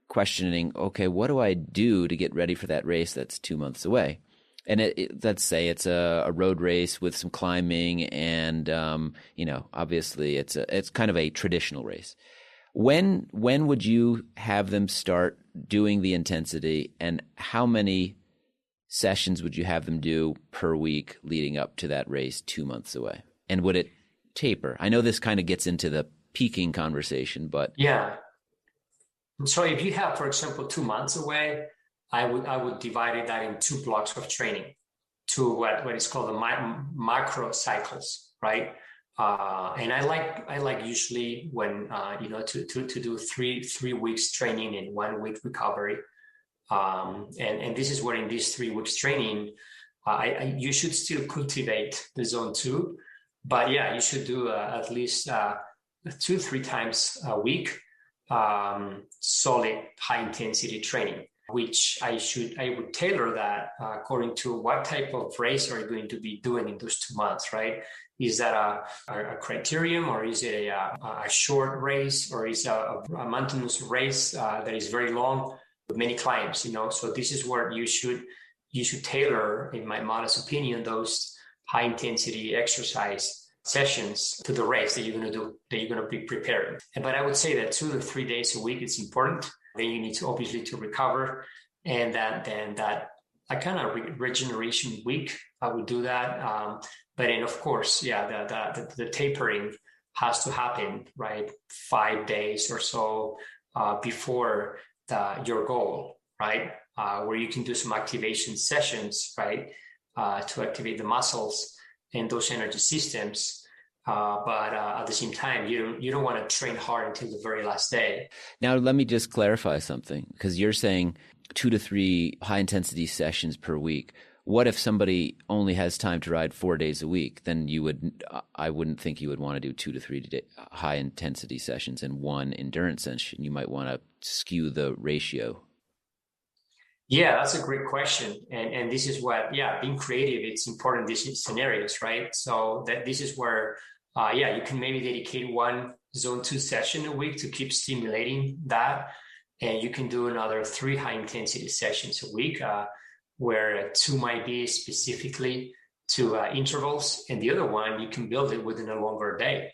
questioning, okay, what do I do to get ready for that race that's 2 months away? And let's say it's a road race with some climbing, and obviously it's kind of a traditional race. When would you have them start doing the intensity, and how many sessions would you have them do per week leading up to that race 2 months away? And would it taper? I know this kind of gets into the peaking conversation, but yeah. So if you have, for example, 2 months away, I would divide that in 2 blocks of training, to what is called the macro cycles, right? And I like usually when to do three weeks training and 1 week recovery, and this is where in these 3 weeks training, you should still cultivate the zone 2, but yeah, you should do at least 2-3 times a week solid high intensity training, which I would tailor that according to what type of race are you going to be doing in those 2 months, right? Is that a criterium, or is it a short race, or is a mountainous race that is very long with many climbs, So this is where you should tailor, in my modest opinion, those high intensity exercise sessions to the race that you're going to do, that you're going to be preparing. But I would say that 2 to 3 days a week is important. Then you need to obviously to recover, and then that kind of regeneration week, I would do that. But then of course, yeah, the tapering has to happen, right? 5 days or so before your goal, right? Where you can do some activation sessions, right? To activate the muscles and those energy systems. But at the same time, you don't want to train hard until the very last day. Now, let me just clarify something, because you're saying 2 to 3 high intensity sessions per week. What if somebody only has time to ride 4 days a week? Then I wouldn't think you would want to do 2 to 3 high intensity sessions and 1 endurance session. You might want to skew the ratio. Yeah, that's a great question. And this is what, being creative, it's important in these scenarios, right? So that this is where, you can maybe dedicate 1 zone 2 session a week to keep stimulating that. And you can do another 3 high intensity sessions a week, where 2 might be specifically to intervals, and the other one, you can build it within a longer day.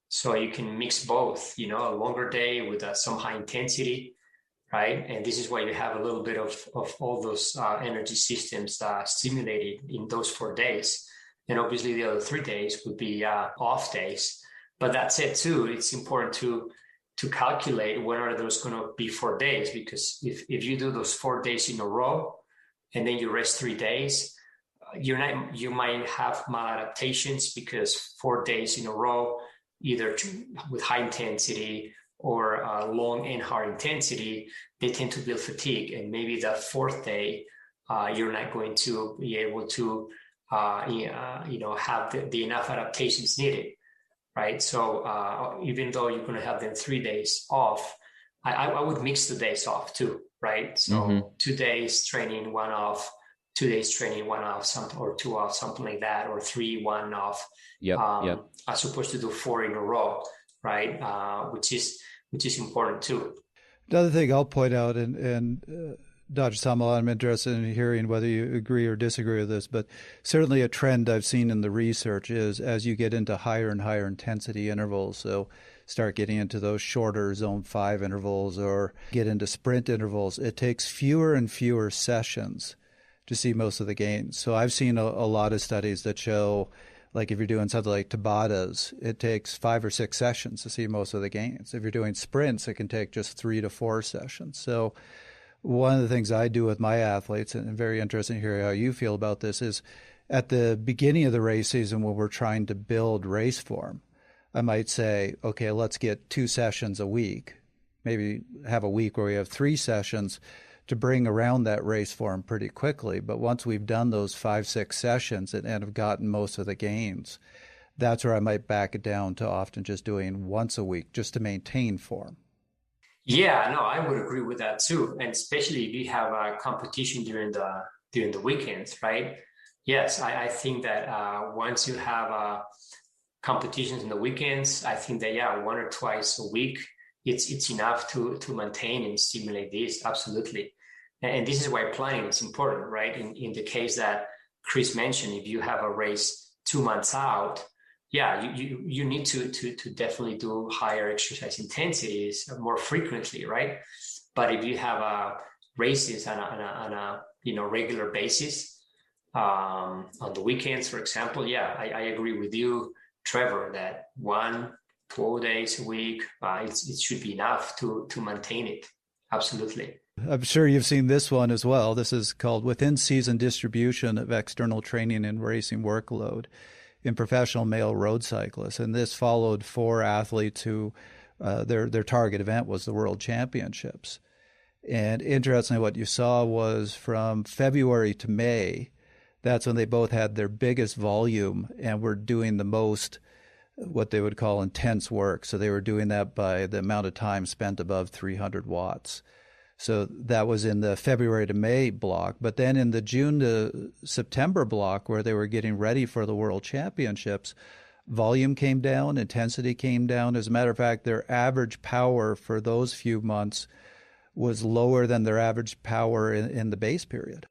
So you can mix both, a longer day with some high intensity, right? And this is why you have a little bit of all those energy systems stimulated in those 4 days. And obviously the other 3 days would be off days. But that said too, it's important to calculate when are those going to be 4 days, because if you do those 4 days in a row and then you rest 3 days, you might have maladaptations, because 4 days in a row, either with high intensity or long and hard intensity, they tend to build fatigue. And maybe the 4th day, you're not going to be able to, have the enough adaptations needed, right? So even though you're going to have them 3 days off, I would mix the days off too, right? So 2 days training, 1 off, 2 days training, 1 off, or 2 off, something like that, or 3, 1 off. Yep. As opposed to do 4 in a row, right? Which is important too. Another thing I'll point out, and Dr. San Millán, I'm interested in hearing whether you agree or disagree with this, but certainly a trend I've seen in the research is as you get into higher and higher intensity intervals, so start getting into those shorter zone 5 intervals or get into sprint intervals, it takes fewer and fewer sessions to see most of the gains. So I've seen a lot of studies that show, like if you're doing something like Tabatas, it takes 5 or 6 sessions to see most of the gains. If you're doing sprints, it can take just 3 to 4 sessions. So one of the things I do with my athletes, and very interesting to hear how you feel about this, is at the beginning of the race season when we're trying to build race form, I might say, okay, let's get 2 sessions a week, maybe have a week where we have 3 sessions to bring around that race form pretty quickly. But once we've done those 5, 6 sessions and have gotten most of the gains, that's where I might back it down to often just doing once a week just to maintain form. Yeah, no, I would agree with that too. And especially if you have a competition during the weekends, right? Yes, I think that once you have competitions in the weekends, I think that, 1 or twice a week, it's enough to maintain and stimulate this. Absolutely. And this is why planning is important, right? In the case that Chris mentioned, if you have a race 2 months out, you need to definitely do higher exercise intensities more frequently, right? But if you have races on a regular basis, on the weekends, for example, I agree with you, Trevor, that 1-2 days a week, it should be enough to maintain it. Absolutely. I'm sure you've seen this one as well. This is called Within Season Distribution of External Training and Racing Workload in Professional Male Road Cyclists. And this followed 4 athletes who their target event was the World Championships. And interestingly, what you saw was from February to May, that's when they both had their biggest volume and were doing the most, what they would call intense work. So they were doing that by the amount of time spent above 300 watts. So that was in the February to May block. But then in the June to September block, where they were getting ready for the World Championships, volume came down, intensity came down. As a matter of fact, their average power for those few months was lower than their average power in the base period.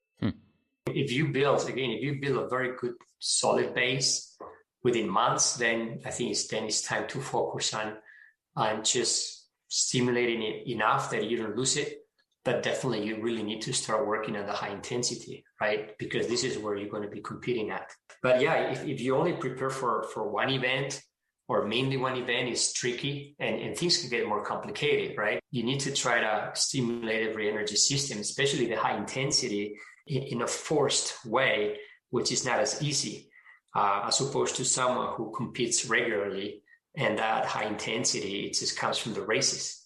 If you build a very good solid base within months, then I think it's time to focus on just stimulating it enough that you don't lose it. But definitely you really need to start working on the high intensity, right? Because this is where you're going to be competing at. But if you only prepare for one event or mainly one event, is tricky and things can get more complicated, right? You need to try to stimulate every energy system, especially the high intensity, in a forced way, which is not as easy as opposed to someone who competes regularly, and that high intensity, it just comes from the races.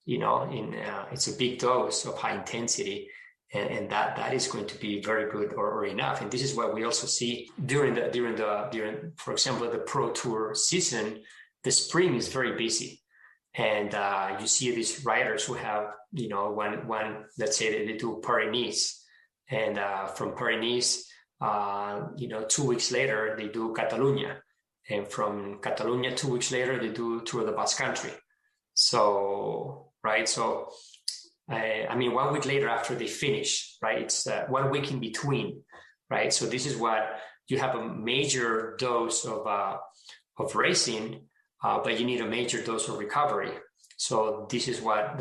It's a big dose of high intensity, and that is going to be very good or enough. And this is what we also see during for example, the Pro Tour season. The spring is very busy, and you see these riders who have one let's say they do Paris-Nice, and from Paris-Nice 2 weeks later they do Catalonia, and from Catalonia 2 weeks later they do Tour de Basque Country. So 1 week later after they finish, right? It's 1 week in between, right? So this is what you have, a major dose of racing, but you need a major dose of recovery. So this is what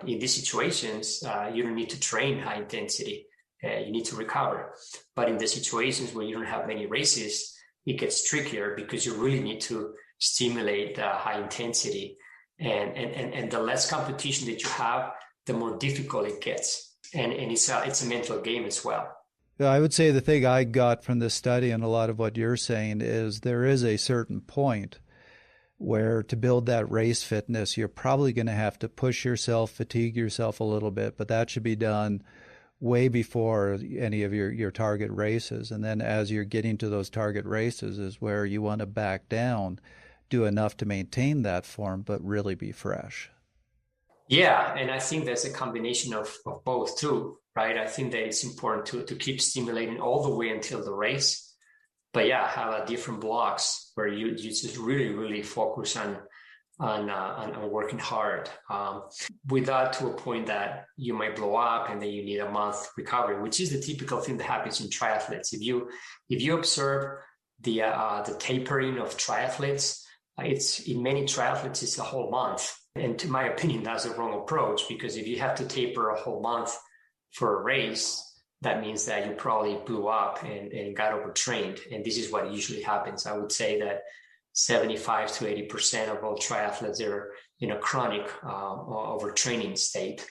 in these situations, you don't need to train high intensity. You need to recover. But in the situations where you don't have many races, it gets trickier because you really need to stimulate high intensity. And the less competition that you have, the more difficult it gets. And it's a mental game as well. I would say the thing I got from this study and a lot of what you're saying is there is a certain point where to build that race fitness, you're probably going to have to push yourself, fatigue yourself a little bit, but that should be done way before any of your target races. And then as you're getting to those target races is where you want to back down, do enough to maintain that form, but really be fresh. Yeah, and I think there's a combination of both too, right? I think that it's important to keep stimulating all the way until the race, but have different blocks where you just really focus on working hard, without to a point that you might blow up and then you need a month recovery, which is the typical thing that happens in triathletes. If you observe the tapering of triathletes, it's in many triathletes, it's a whole month. And to my opinion, that's the wrong approach, because if you have to taper a whole month for a race, that means that you probably blew up and got overtrained. And this is what usually happens. I would say that 75 to 80% of all triathletes are in a chronic overtraining state.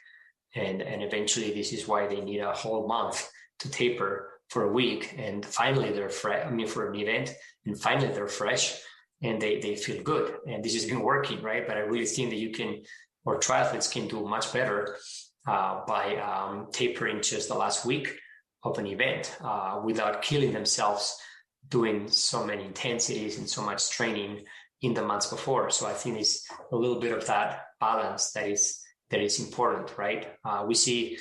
And eventually this is why they need a whole month to taper for a week. And finally they're fresh, for an event, and finally they're fresh. And they feel good. And this has been working, right? But I really think that triathletes can do much better by tapering just the last week of an event without killing themselves doing so many intensities and so much training in the months before. So I think it's a little bit of that balance that is important, right? We see,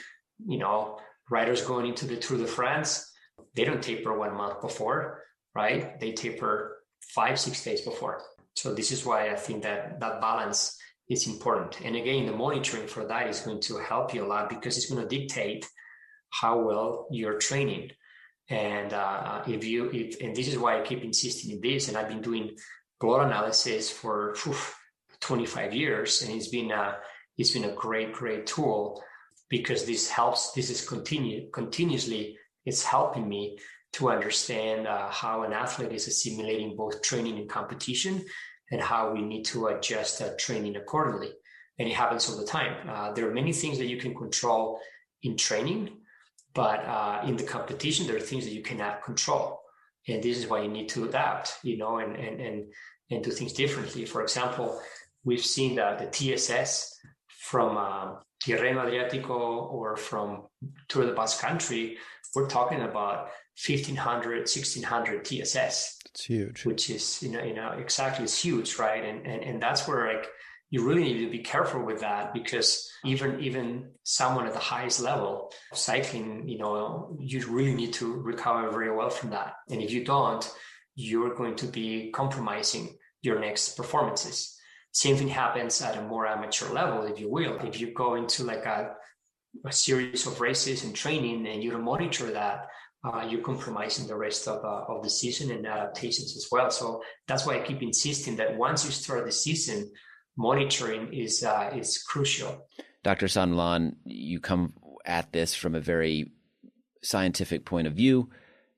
riders going into the Tour de France, they don't taper 1 month before, right? They taper 5-6 days before. So this is why I think that balance is important. And again, the monitoring for that is going to help you a lot because it's going to dictate how well you're training. And and this is why I keep insisting in this, and I've been doing blood analysis for 25 years, and it's been a great tool because this is continuously, it's helping me to understand how an athlete is assimilating both training and competition, and how we need to adjust training accordingly. And it happens all the time. There are many things that you can control in training, but in the competition, there are things that you cannot control. And this is why you need to adapt, and do things differently. For example, we've seen the TSS from Tirreno Adriatico or from Tour de Basque Country. We're talking about 1,500, 1,600 TSS. It's huge. Which is, exactly, it's huge, right? And that's where you really need to be careful with that, because even someone at the highest level of cycling, you really need to recover very well from that. And if you don't, you're going to be compromising your next performances. Same thing happens at a more amateur level, if you will. If you go into like a series of races and training and you don't monitor that, you're compromising the rest of the season and adaptations as well. So that's why I keep insisting that once you start the season, monitoring is crucial. Dr. San Millán, you come at this from a very scientific point of view,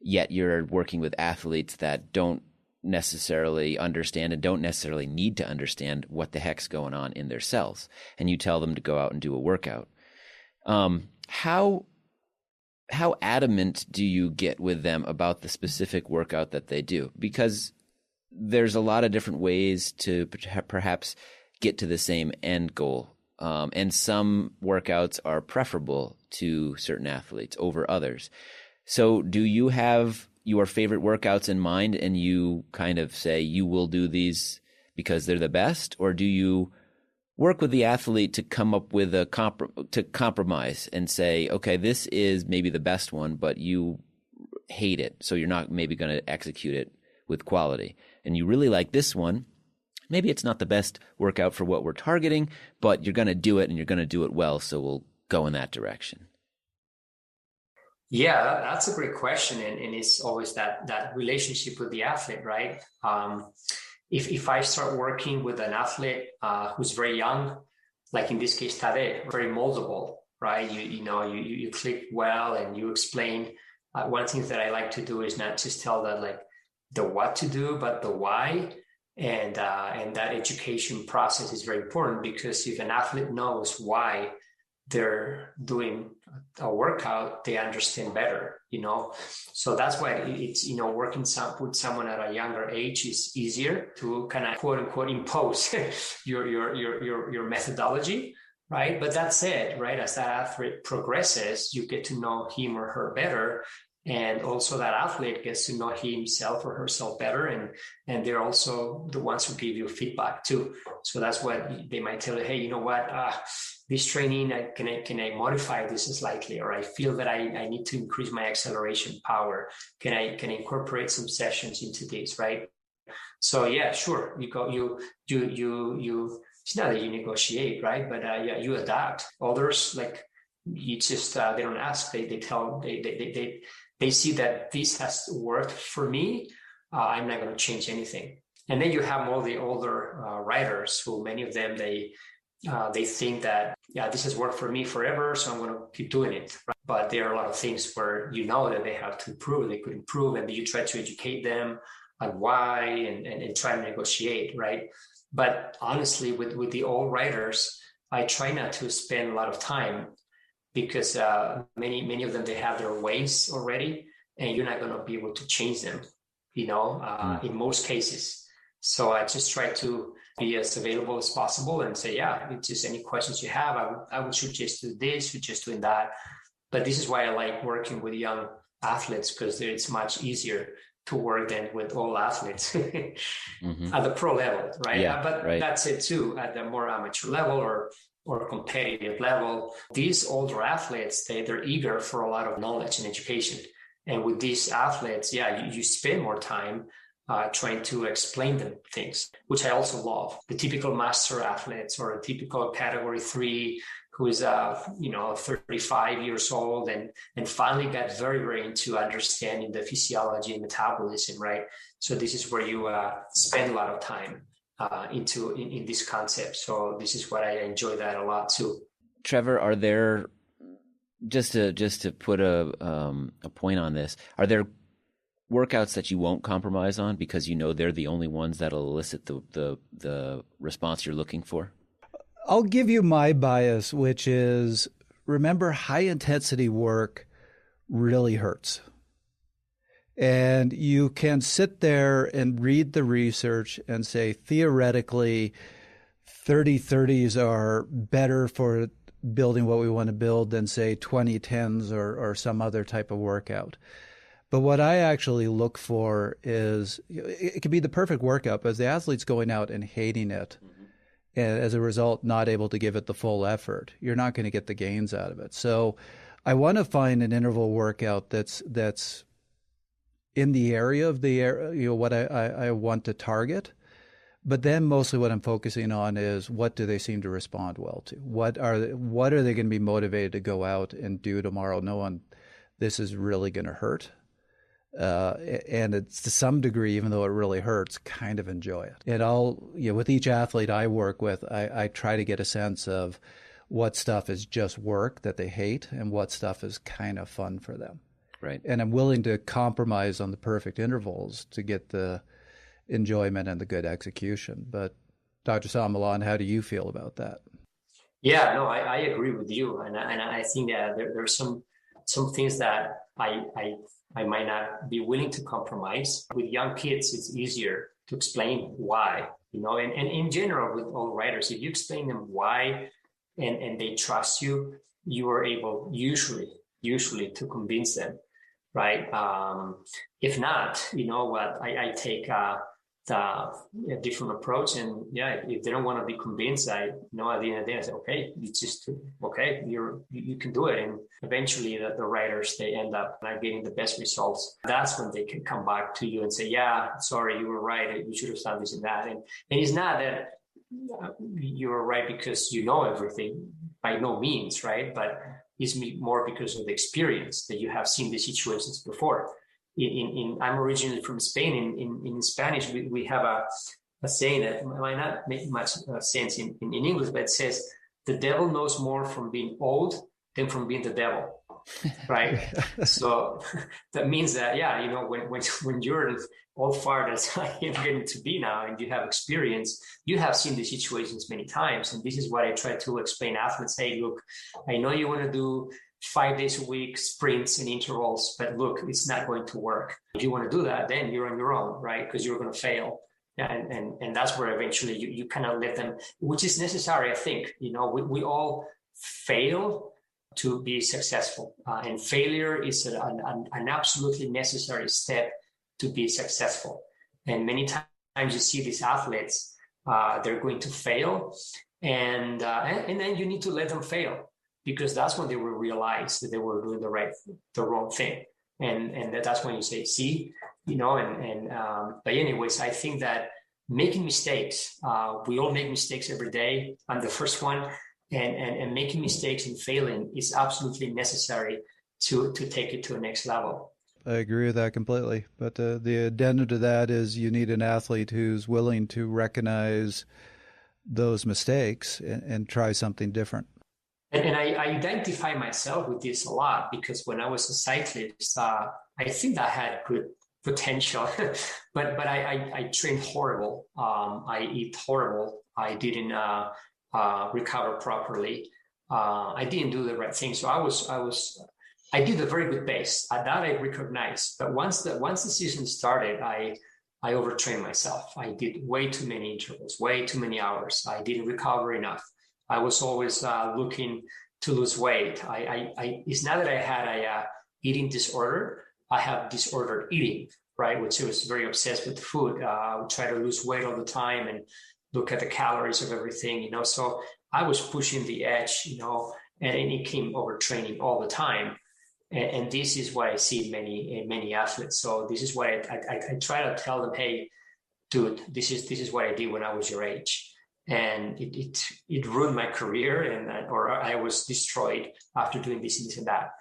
yet you're working with athletes that don't necessarily understand and don't necessarily need to understand what the heck's going on in their cells. And you tell them to go out and do a workout. How adamant do you get with them about the specific workout that they do? Because there's a lot of different ways to perhaps get to the same end goal. And some workouts are preferable to certain athletes over others. So do you have your favorite workouts in mind and you kind of say you will do these because they're the best? Or do you work with the athlete to come up with to compromise and say, okay, this is maybe the best one, but you hate it, so you're not maybe going to execute it with quality. And you really like this one. Maybe it's not the best workout for what we're targeting, but you're going to do it and you're going to do it well, so we'll go in that direction. Yeah, that's a great question. And it's always that relationship with the athlete, right? If I start working with an athlete who's very young, like in this case, Tadej, very moldable, right? You click well and you explain. One thing that I like to do is not just tell that like the what to do, but the why. And that education process is very important, because if an athlete knows why they're doing a workout, they understand better, So that's why it's, working with someone at a younger age is easier to kind of quote unquote impose your methodology, right? But that said, right, as that athlete progresses, you get to know him or her better. And also that athlete gets to know himself or herself better. And they're also the ones who give you feedback too. So that's what they might tell you, hey, you know what, this training, can I modify this slightly? Or I feel that I need to increase my acceleration power. Can I incorporate some sessions into this, right? So yeah, sure. You it's not that you negotiate, right? But you adapt. Others, like, you just, they don't ask, they see that this has worked for me. I'm not going to change anything. And then you have all the older riders who, many of them, they think that, this has worked for me forever, so I'm going to keep doing it. Right? But there are a lot of things where that they have to improve, they could improve, and you try to educate them on why and try to negotiate, right? But honestly, with the old riders, I try not to spend a lot of time, because many of them, they have their ways already, and you're not going to be able to change them, in most cases. So I just try to be as available as possible and say, it's just any questions you have, I would suggest do this, suggest doing that. But this is why I like working with young athletes, because it's much easier to work than with all athletes at the pro level, right? That's it too, at the more amateur level or competitive level. These older athletes, they're eager for a lot of knowledge and education. And with these athletes, you spend more time trying to explain them things, which I also love. The typical master athletes or a typical category 3 who is 35 years old and finally got very, very into understanding the physiology and metabolism, right? So this is where you spend a lot of time in this concept. So this is what I enjoy that a lot too. Trevor, are there, just to put a point on this, are there workouts that you won't compromise on because you know they're the only ones that'll elicit the response you're looking for? I'll give you my bias, which is, remember, high intensity work really hurts. And you can sit there and read the research and say, theoretically, 30-30s are better for building what we want to build than, say, 20-10s or some other type of workout. But what I actually look for is, it could be the perfect workout, but as the athlete's going out and hating it, and as a result, not able to give it the full effort, you're not going to get the gains out of it. So I want to find an interval workout that's in the area of what I want to target. But then mostly what I'm focusing on is, what do they seem to respond well to? What are they going to be motivated to go out and do tomorrow, knowing this is really going to hurt? And it's, to some degree, even though it really hurts, kind of enjoy it. And with each athlete I work with, I try to get a sense of what stuff is just work that they hate and what stuff is kind of fun for them. Right. And I'm willing to compromise on the perfect intervals to get the enjoyment and the good execution. But Dr. San Millán, how do you feel about that? Yeah, no, I agree with you. And I think that there's some things that I might not be willing to compromise. With young kids, it's easier to explain why, and in general with all writers, if you explain them why and they trust you, you are able usually to convince them, right? If not, I take a different approach, and if they don't want to be convinced, at the end of the day, I say, okay, it's just okay, you can do it. And eventually the writers, they end up not getting the best results. That's when they can come back to you and say, yeah, sorry, you were right, you should have done this and that. And it's not that you were right because you know everything, by no means, right? But it's more because of the experience that you have seen the situations before. I'm originally from Spain. In Spanish, we have a saying that might not make much sense in English, but it says, the devil knows more from being old than from being the devil, right? So that means that, when you're all far as I am getting to be now, and you have experience, you have seen the situations many times. And this is what I try to explain athletes. Hey, look, I know you want to do 5 days a week, sprints and intervals, but look, it's not going to work. If you want to do that, then you're on your own, right? Because you're going to fail. And that's where eventually you kind of let them, which is necessary, I think. We all fail to be successful. And failure is an absolutely necessary step to be successful. And many times you see these athletes, they're going to fail. And then you need to let them fail, because that's when they will realize that they were doing the wrong thing. And that's when you say, see, but anyways, I think that making mistakes, we all make mistakes every day. I'm the first one. And making mistakes and failing is absolutely necessary to take it to the next level. I agree with that completely. But the addendum to that is, you need an athlete who's willing to recognize those mistakes and try something different. And I identify myself with this a lot, because when I was a cyclist, I think I had good potential, but I trained horrible. I eat horrible. I didn't recover properly. I didn't do the right thing. So I did a very good pace. That I recognize. But once the season started, I overtrained myself. I did way too many intervals, way too many hours. I didn't recover enough. I was always looking to lose weight. It's not that I had a eating disorder. I have disordered eating, right? Which was very obsessed with food. I would try to lose weight all the time and look at the calories of everything, So I was pushing the edge, and it came overtraining all the time. And this is what I see in many athletes. So this is what I try to tell them, hey, dude, this is what I did when I was your age. And it ruined my career, or I was destroyed after doing this and that.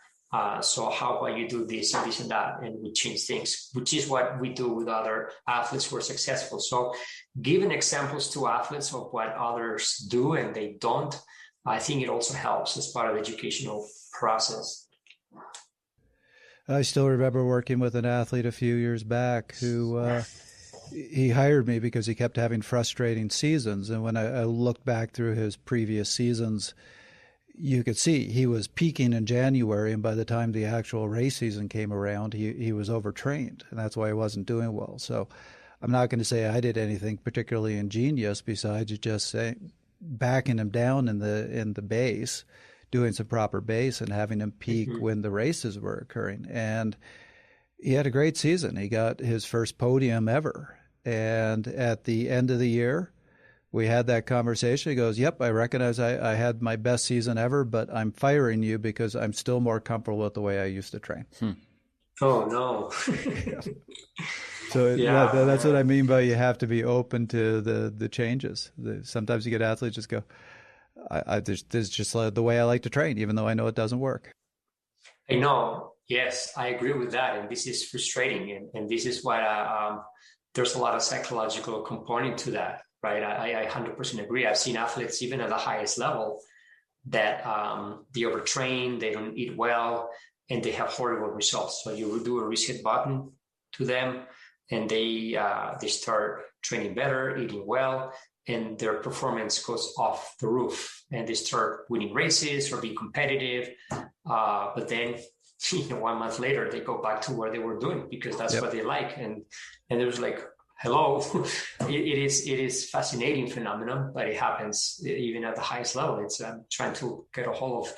So how about you do this and this and that, and we change things, which is what we do with other athletes who are successful. So giving examples to athletes of what others do and they don't, I think it also helps as part of the educational process. I still remember working with an athlete a few years back who he hired me because he kept having frustrating seasons. And when I looked back through his previous seasons, you could see he was peaking in January, and by the time the actual race season came around, he was overtrained, and that's why he wasn't doing well. So I'm not going to say I did anything particularly ingenious besides just saying backing him down in the base, doing some proper base, and having him peak when the races were occurring. And he had a great season. He got his first podium ever. And at the end of the year, we had that conversation. He goes, yep, I recognize I had my best season ever, but I'm firing you because I'm still more comfortable with the way I used to train. Oh, no. So that's what I mean by you have to be open to the changes. Sometimes you get athletes just go, this is just the way I like to train, even though I know it doesn't work. I know. Yes, I agree with that. And this is frustrating. And this is why there's a lot of psychological component to that. Right, I 100% agree. I've seen athletes, even at the highest level, that they overtrain, they don't eat well, and they have horrible results. So you will do a reset button to them, and they start training better, eating well, and their performance goes off the roof, and they start winning races or being competitive. But then, 1 month later, they go back to where they were doing because that's what they like, and it was like, hello, it is fascinating phenomenon, but it happens even at the highest level. It's trying to get a hold of,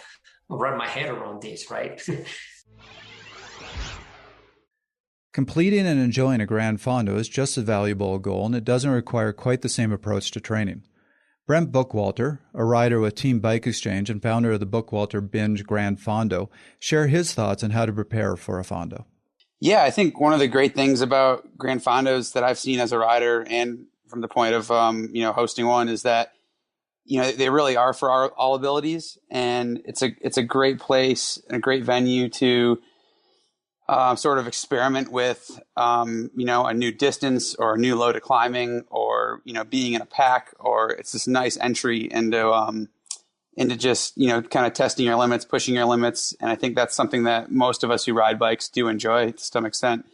wrap my head around this, right? Completing and enjoying a Grand Fondo is just as valuable a goal, and it doesn't require quite the same approach to training. Brent Bookwalter, a rider with Team Bike Exchange and founder of the Bookwalter Binge Grand Fondo, shared his thoughts on how to prepare for a Fondo. Yeah, I think one of the great things about Grand Fondos that I've seen as a rider and from the point of, hosting one is that, they really are for all abilities. And it's a great place and a great venue to sort of experiment with, a new distance or a new load of climbing or, being in a pack, or it's this nice entry into just, kind of testing your limits, pushing your limits. And I think that's something that most of us who ride bikes do enjoy to some extent.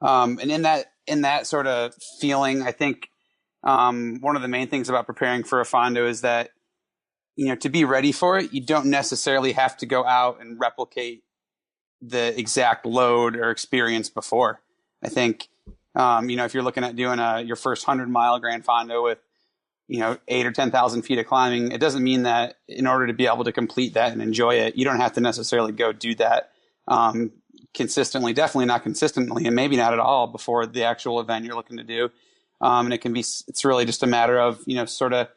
And in that sort of feeling, I think one of the main things about preparing for a Fondo is that, to be ready for it, you don't necessarily have to go out and replicate the exact load or experience before. I think, if you're looking at doing your first 100-mile Grand Fondo with 8 or 10,000 feet of climbing, it doesn't mean that in order to be able to complete that and enjoy it, you don't have to necessarily go do that consistently, definitely not consistently, and maybe not at all before the actual event you're looking to do. And it's really just a matter of, sort of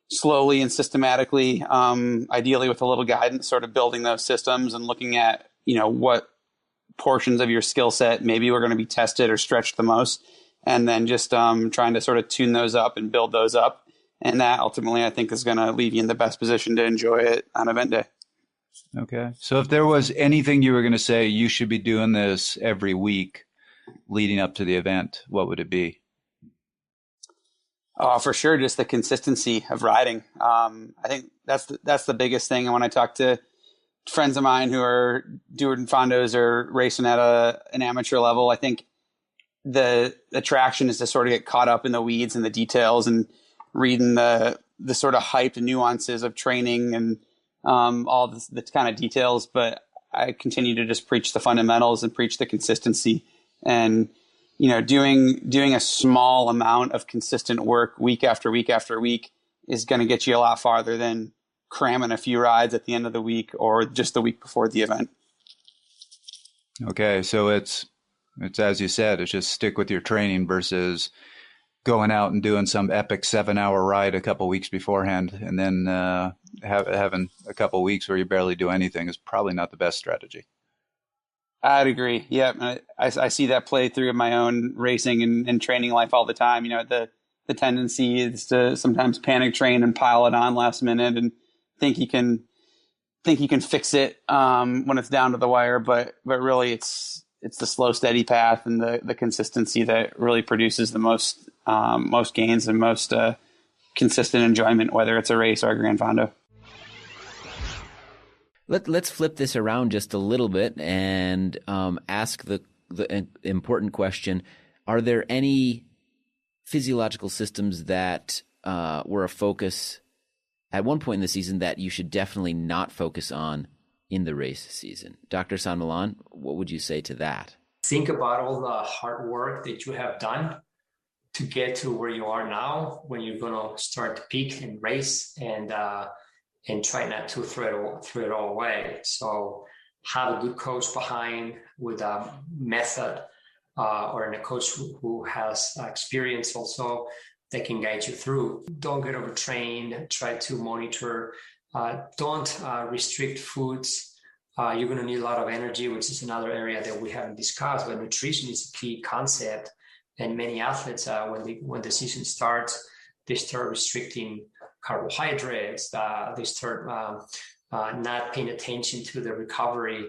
slowly and systematically, ideally with a little guidance, sort of building those systems and looking at, what portions of your skill set maybe we're going to be tested or stretched the most. And then just trying to sort of tune those up and build those up. And that ultimately, I think, is going to leave you in the best position to enjoy it on event day. Okay. So if there was anything you were going to say, you should be doing this every week leading up to the event, what would it be? Oh, for sure. Just the consistency of riding. I think that's the biggest thing. And when I talk to friends of mine who are doing Fondos or racing at an amateur level, I think the attraction is to sort of get caught up in the weeds and the details and reading the sort of hyped nuances of training and all the kind of details. But I continue to just preach the fundamentals and preach the consistency and, doing a small amount of consistent work week after week after week is going to get you a lot farther than cramming a few rides at the end of the week or just the week before the event. Okay. So it's as you said, it's just stick with your training versus going out and doing some epic 7-hour ride a couple weeks beforehand and then having a couple weeks where you barely do anything is probably not the best strategy. I'd agree. Yeah, I see that play through in my own racing and training life all the time. The tendency is to sometimes panic train and pile it on last minute and think you can fix it when it's down to the wire, but really it's the slow, steady path and the consistency that really produces the most gains and most consistent enjoyment, whether it's a race or a Gran Fondo. Let's flip this around just a little bit and ask the important question: are there any physiological systems that were a focus at one point in the season that you should definitely not focus on in the race season? Dr. San Millán, what would you say to that? Think about all the hard work that you have done to get to where you are now, when you're going to start to peak and race, and try not to throw it all away. So have a good coach behind with a method or a coach who has experience also that can guide you through. Don't get overtrained. Try to monitor. Don't restrict foods. You're going to need a lot of energy, which is another area that we haven't discussed, but nutrition is a key concept. And many athletes, when the season starts, they start restricting carbohydrates. They start not paying attention to the recovery.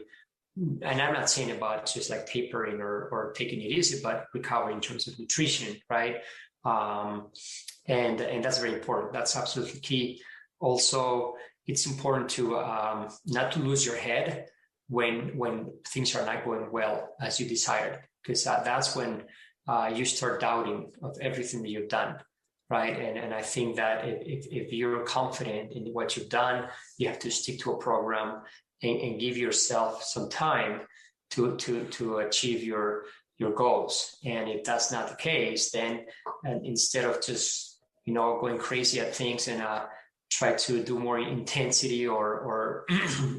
And I'm not saying about just like tapering or taking it easy, but recovery in terms of nutrition, right? And that's very important. That's absolutely key. Also, it's important to not to lose your head when things are not going well as you desired, because that's when you start doubting of everything that you've done, right? And I think that if you're confident in what you've done, you have to stick to a program and give yourself some time to achieve your goals. And if that's not the case, then instead of just going crazy at things and try to do more intensity or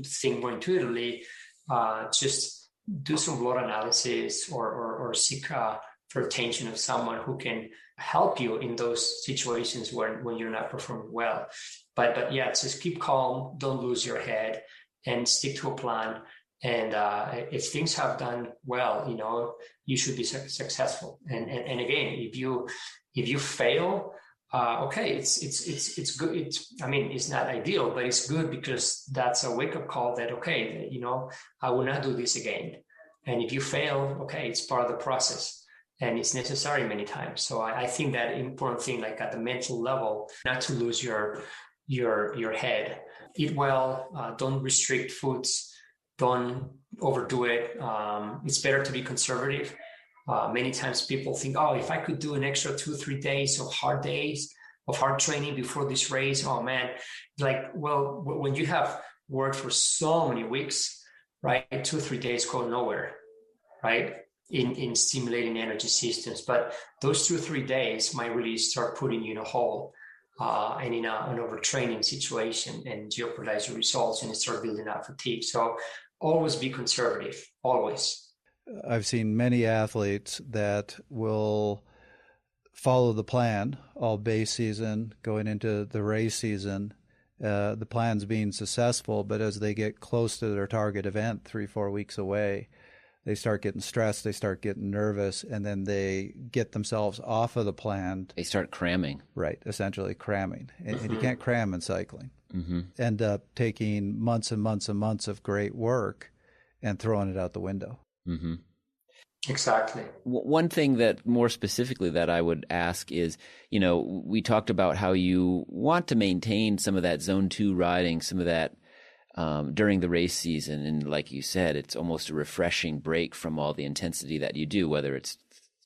think more intuitively, just do some blood analysis or seek for attention of someone who can help you in those situations when you're not performing well. But yeah, just keep calm, don't lose your head, and stick to a plan. And if things have done well, you should be successful. And again, if you fail, okay, it's good. It's not ideal, but it's good because that's a wake up call that, okay, I will not do this again. And if you fail, okay, it's part of the process and it's necessary many times. So I think that important thing, like at the mental level, not to lose your head. Eat well, don't restrict foods, don't overdo it. It's better to be conservative. Many times people think, if I could do an extra 2-3 days of hard training before this race, oh man, when you have worked for so many weeks, right, 2-3 days go nowhere, right, in stimulating energy systems. But those 2-3 days might really start putting you in a hole and in an overtraining situation and jeopardize your results and start building up fatigue. So always be conservative, always. I've seen many athletes that will follow the plan all base season, going into the race season, the plan's being successful, but as they get close to their target event, 3-4 weeks away, they start getting stressed, they start getting nervous, and then they get themselves off of the plan. They start cramming. Right, essentially cramming. And you can't cram in cycling. Mm-hmm. End up taking months and months and months of great work and throwing it out the window. Mm-hmm. Exactly. One thing that more specifically that I would ask is, we talked about how you want to maintain some of that zone 2 riding, some of that during the race season. And like you said, it's almost a refreshing break from all the intensity that you do, whether it's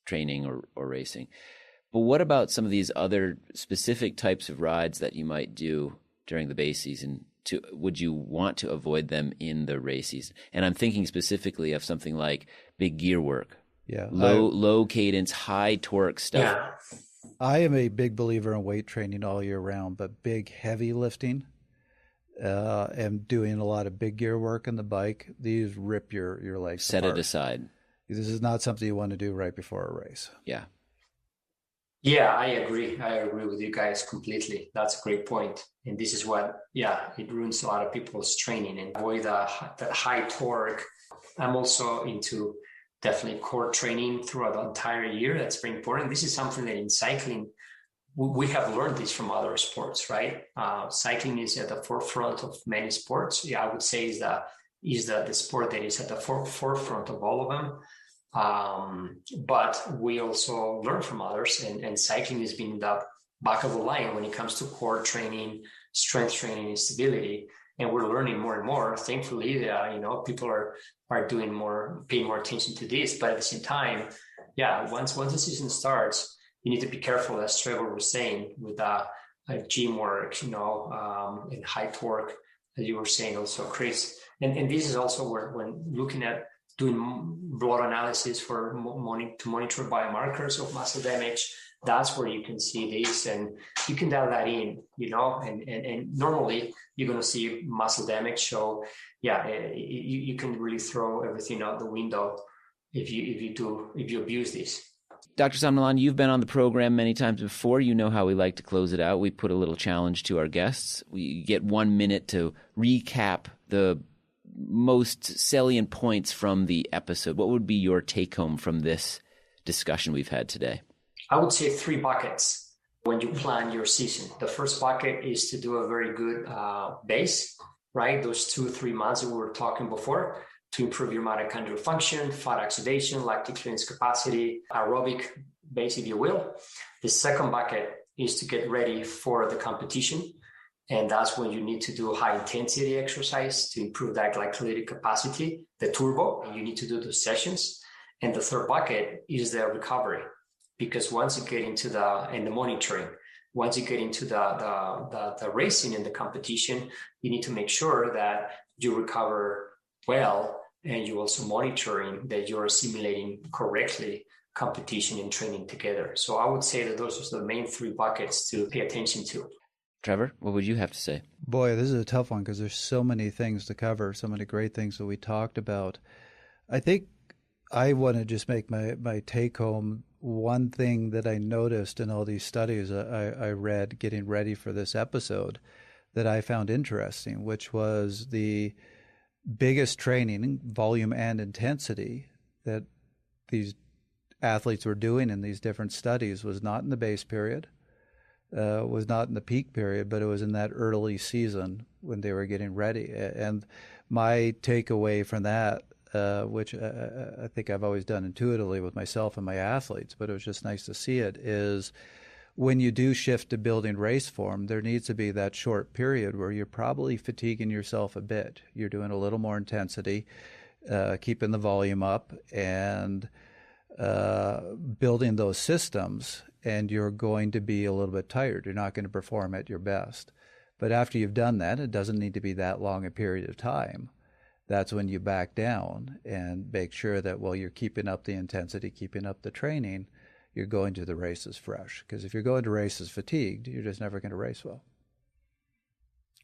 training or racing. But what about some of these other specific types of rides that you might do during the base season? Would you want to avoid them in the race season? And I'm thinking specifically of something like big gear work. Yeah. Low cadence, high torque stuff. Yeah. I am a big believer in weight training all year round, but big heavy lifting and doing a lot of big gear work on the bike, these rip your legs Set apart. it aside. This is not something you want to do right before a race. Yeah. Yeah, I agree. I agree with you guys completely. That's a great point. And this is what, it ruins a lot of people's training and avoid the high torque I'm also into definitely core training throughout the entire year. That's very important. This is something that in cycling, we have learned this from other sports, right? Cycling is at the forefront of many sports. Yeah, I would say is the sport that is at the forefront of all of them. But we also learn from others, and cycling has been the back of the line when it comes to core training, strength training, and stability. And we're learning more and more. Thankfully, people are doing more, paying more attention to this. But at the same time, once the season starts, you need to be careful, as Trevor was saying, with gym work, and high torque, as you were saying also, Chris. And this is also where, when looking at doing blood analysis to monitor biomarkers of muscle damage, that's where you can see this, and you can dial that in, and normally you're going to see muscle damage. So you can really throw everything out the window if you abuse this. Dr. San Millán, you've been on the program many times before. You know how we like to close it out. We put a little challenge to our guests. We get 1 minute to recap the most salient points from the episode. What would be your take home from this discussion we've had today? I would say 3 buckets when you plan your season. The first bucket is to do a very good base, right? Those 2-3 months that we were talking before, to improve your mitochondrial function, fat oxidation, lactic clearance capacity, aerobic base, if you will. The second bucket is to get ready for the competition. And that's when you need to do high intensity exercise to improve that glycolytic capacity, the turbo. You need to do those sessions. And the third bucket is the recovery. Because once you get into the monitoring, once you get into the racing and the competition, you need to make sure that you recover well, and you're also monitoring that you're assimilating correctly competition and training together. So I would say that those are the main 3 buckets to pay attention to. Trevor, what would you have to say? Boy, this is a tough one because there's so many things to cover, so many great things that we talked about. I think I want to just make my take home. One thing that I noticed in all these studies I read getting ready for this episode that I found interesting, which was the biggest training, volume and intensity, that these athletes were doing in these different studies was not in the base period, was not in the peak period, but it was in that early season when they were getting ready. And my takeaway from that, which I think I've always done intuitively with myself and my athletes, but it was just nice to see it, is when you do shift to building race form, there needs to be that short period where you're probably fatiguing yourself a bit. You're doing a little more intensity, keeping the volume up, and building those systems, and you're going to be a little bit tired. You're not going to perform at your best. But after you've done that, it doesn't need to be that long a period of time. That's when you back down and make sure that while you're keeping up the intensity, keeping up the training, you're going to the races fresh. Because if you're going to races fatigued, you're just never going to race well.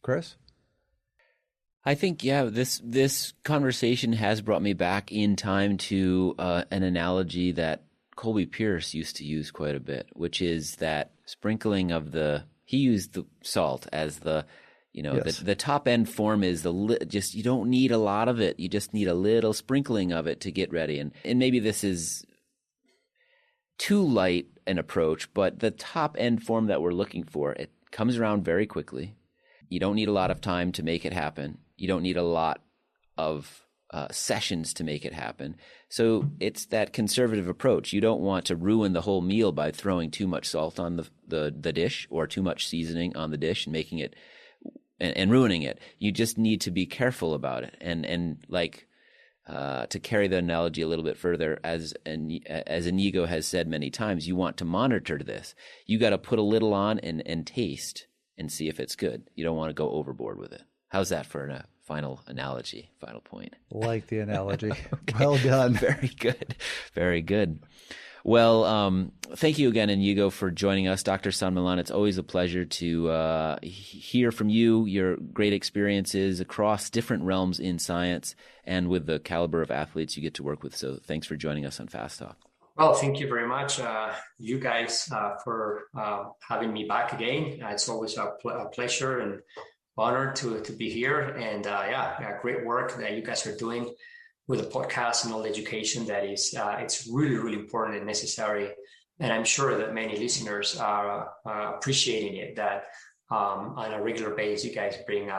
Chris? I think, this conversation has brought me back in time to an analogy that Colby Pierce used to use quite a bit, which is that sprinkling of he used the salt as yes. The top end form is just, you don't need a lot of it. You just need a little sprinkling of it to get ready. And maybe this is too light an approach, but the top end form that we're looking for, it comes around very quickly. You don't need a lot of time to make it happen. You don't need a lot of sessions to make it happen. So it's that conservative approach. You don't want to ruin the whole meal by throwing too much salt on the dish or too much seasoning on the dish and making it and ruining it. You just need to be careful about it. And to carry the analogy a little bit further, as Iñigo has said many times, you want to monitor this. You got to put a little on and taste and see if it's good. You don't want to go overboard with it. How's that for a final analogy, final point? Like the analogy. Okay. Well done. Very good. Very good. Well, thank you again, Iñigo, for joining us. Dr. San Millán, it's always a pleasure to hear from you, your great experiences across different realms in science and with the caliber of athletes you get to work with. So thanks for joining us on Fast Talk. Well, thank you very much, you guys, for having me back again. It's always a pleasure and honor to be here. And great work that you guys are doing with a podcast and all the education that is, it's really, really important and necessary. And I'm sure that many listeners are appreciating it, that on a regular basis, you guys bring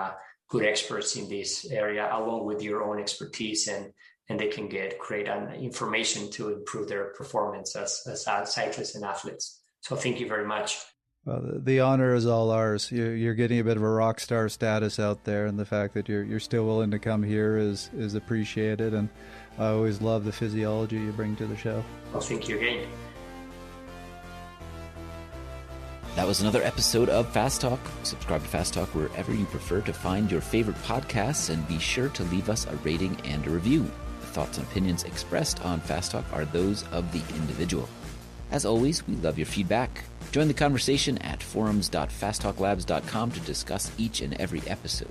good experts in this area along with your own expertise, and they can get great information to improve their performance as cyclists and athletes. So thank you very much. Well, the honor is all ours. You're getting a bit of a rock star status out there, and the fact that you're still willing to come here is appreciated. And I always love the physiology you bring to the show. Well, thank you again. That was another episode of Fast Talk. Subscribe to Fast Talk wherever you prefer to find your favorite podcasts, and be sure to leave us a rating and a review. The thoughts and opinions expressed on Fast Talk are those of the individual. As always, we love your feedback. Join the conversation at forums.fasttalklabs.com to discuss each and every episode.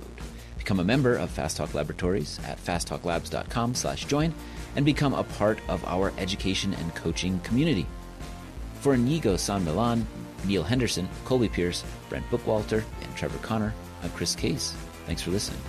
Become a member of Fast Talk Laboratories at fasttalklabs.com/join and become a part of our education and coaching community. For Iñigo San Millán, Neil Henderson, Colby Pierce, Brent Bookwalter, and Trevor Connor, I'm Chris Case. Thanks for listening.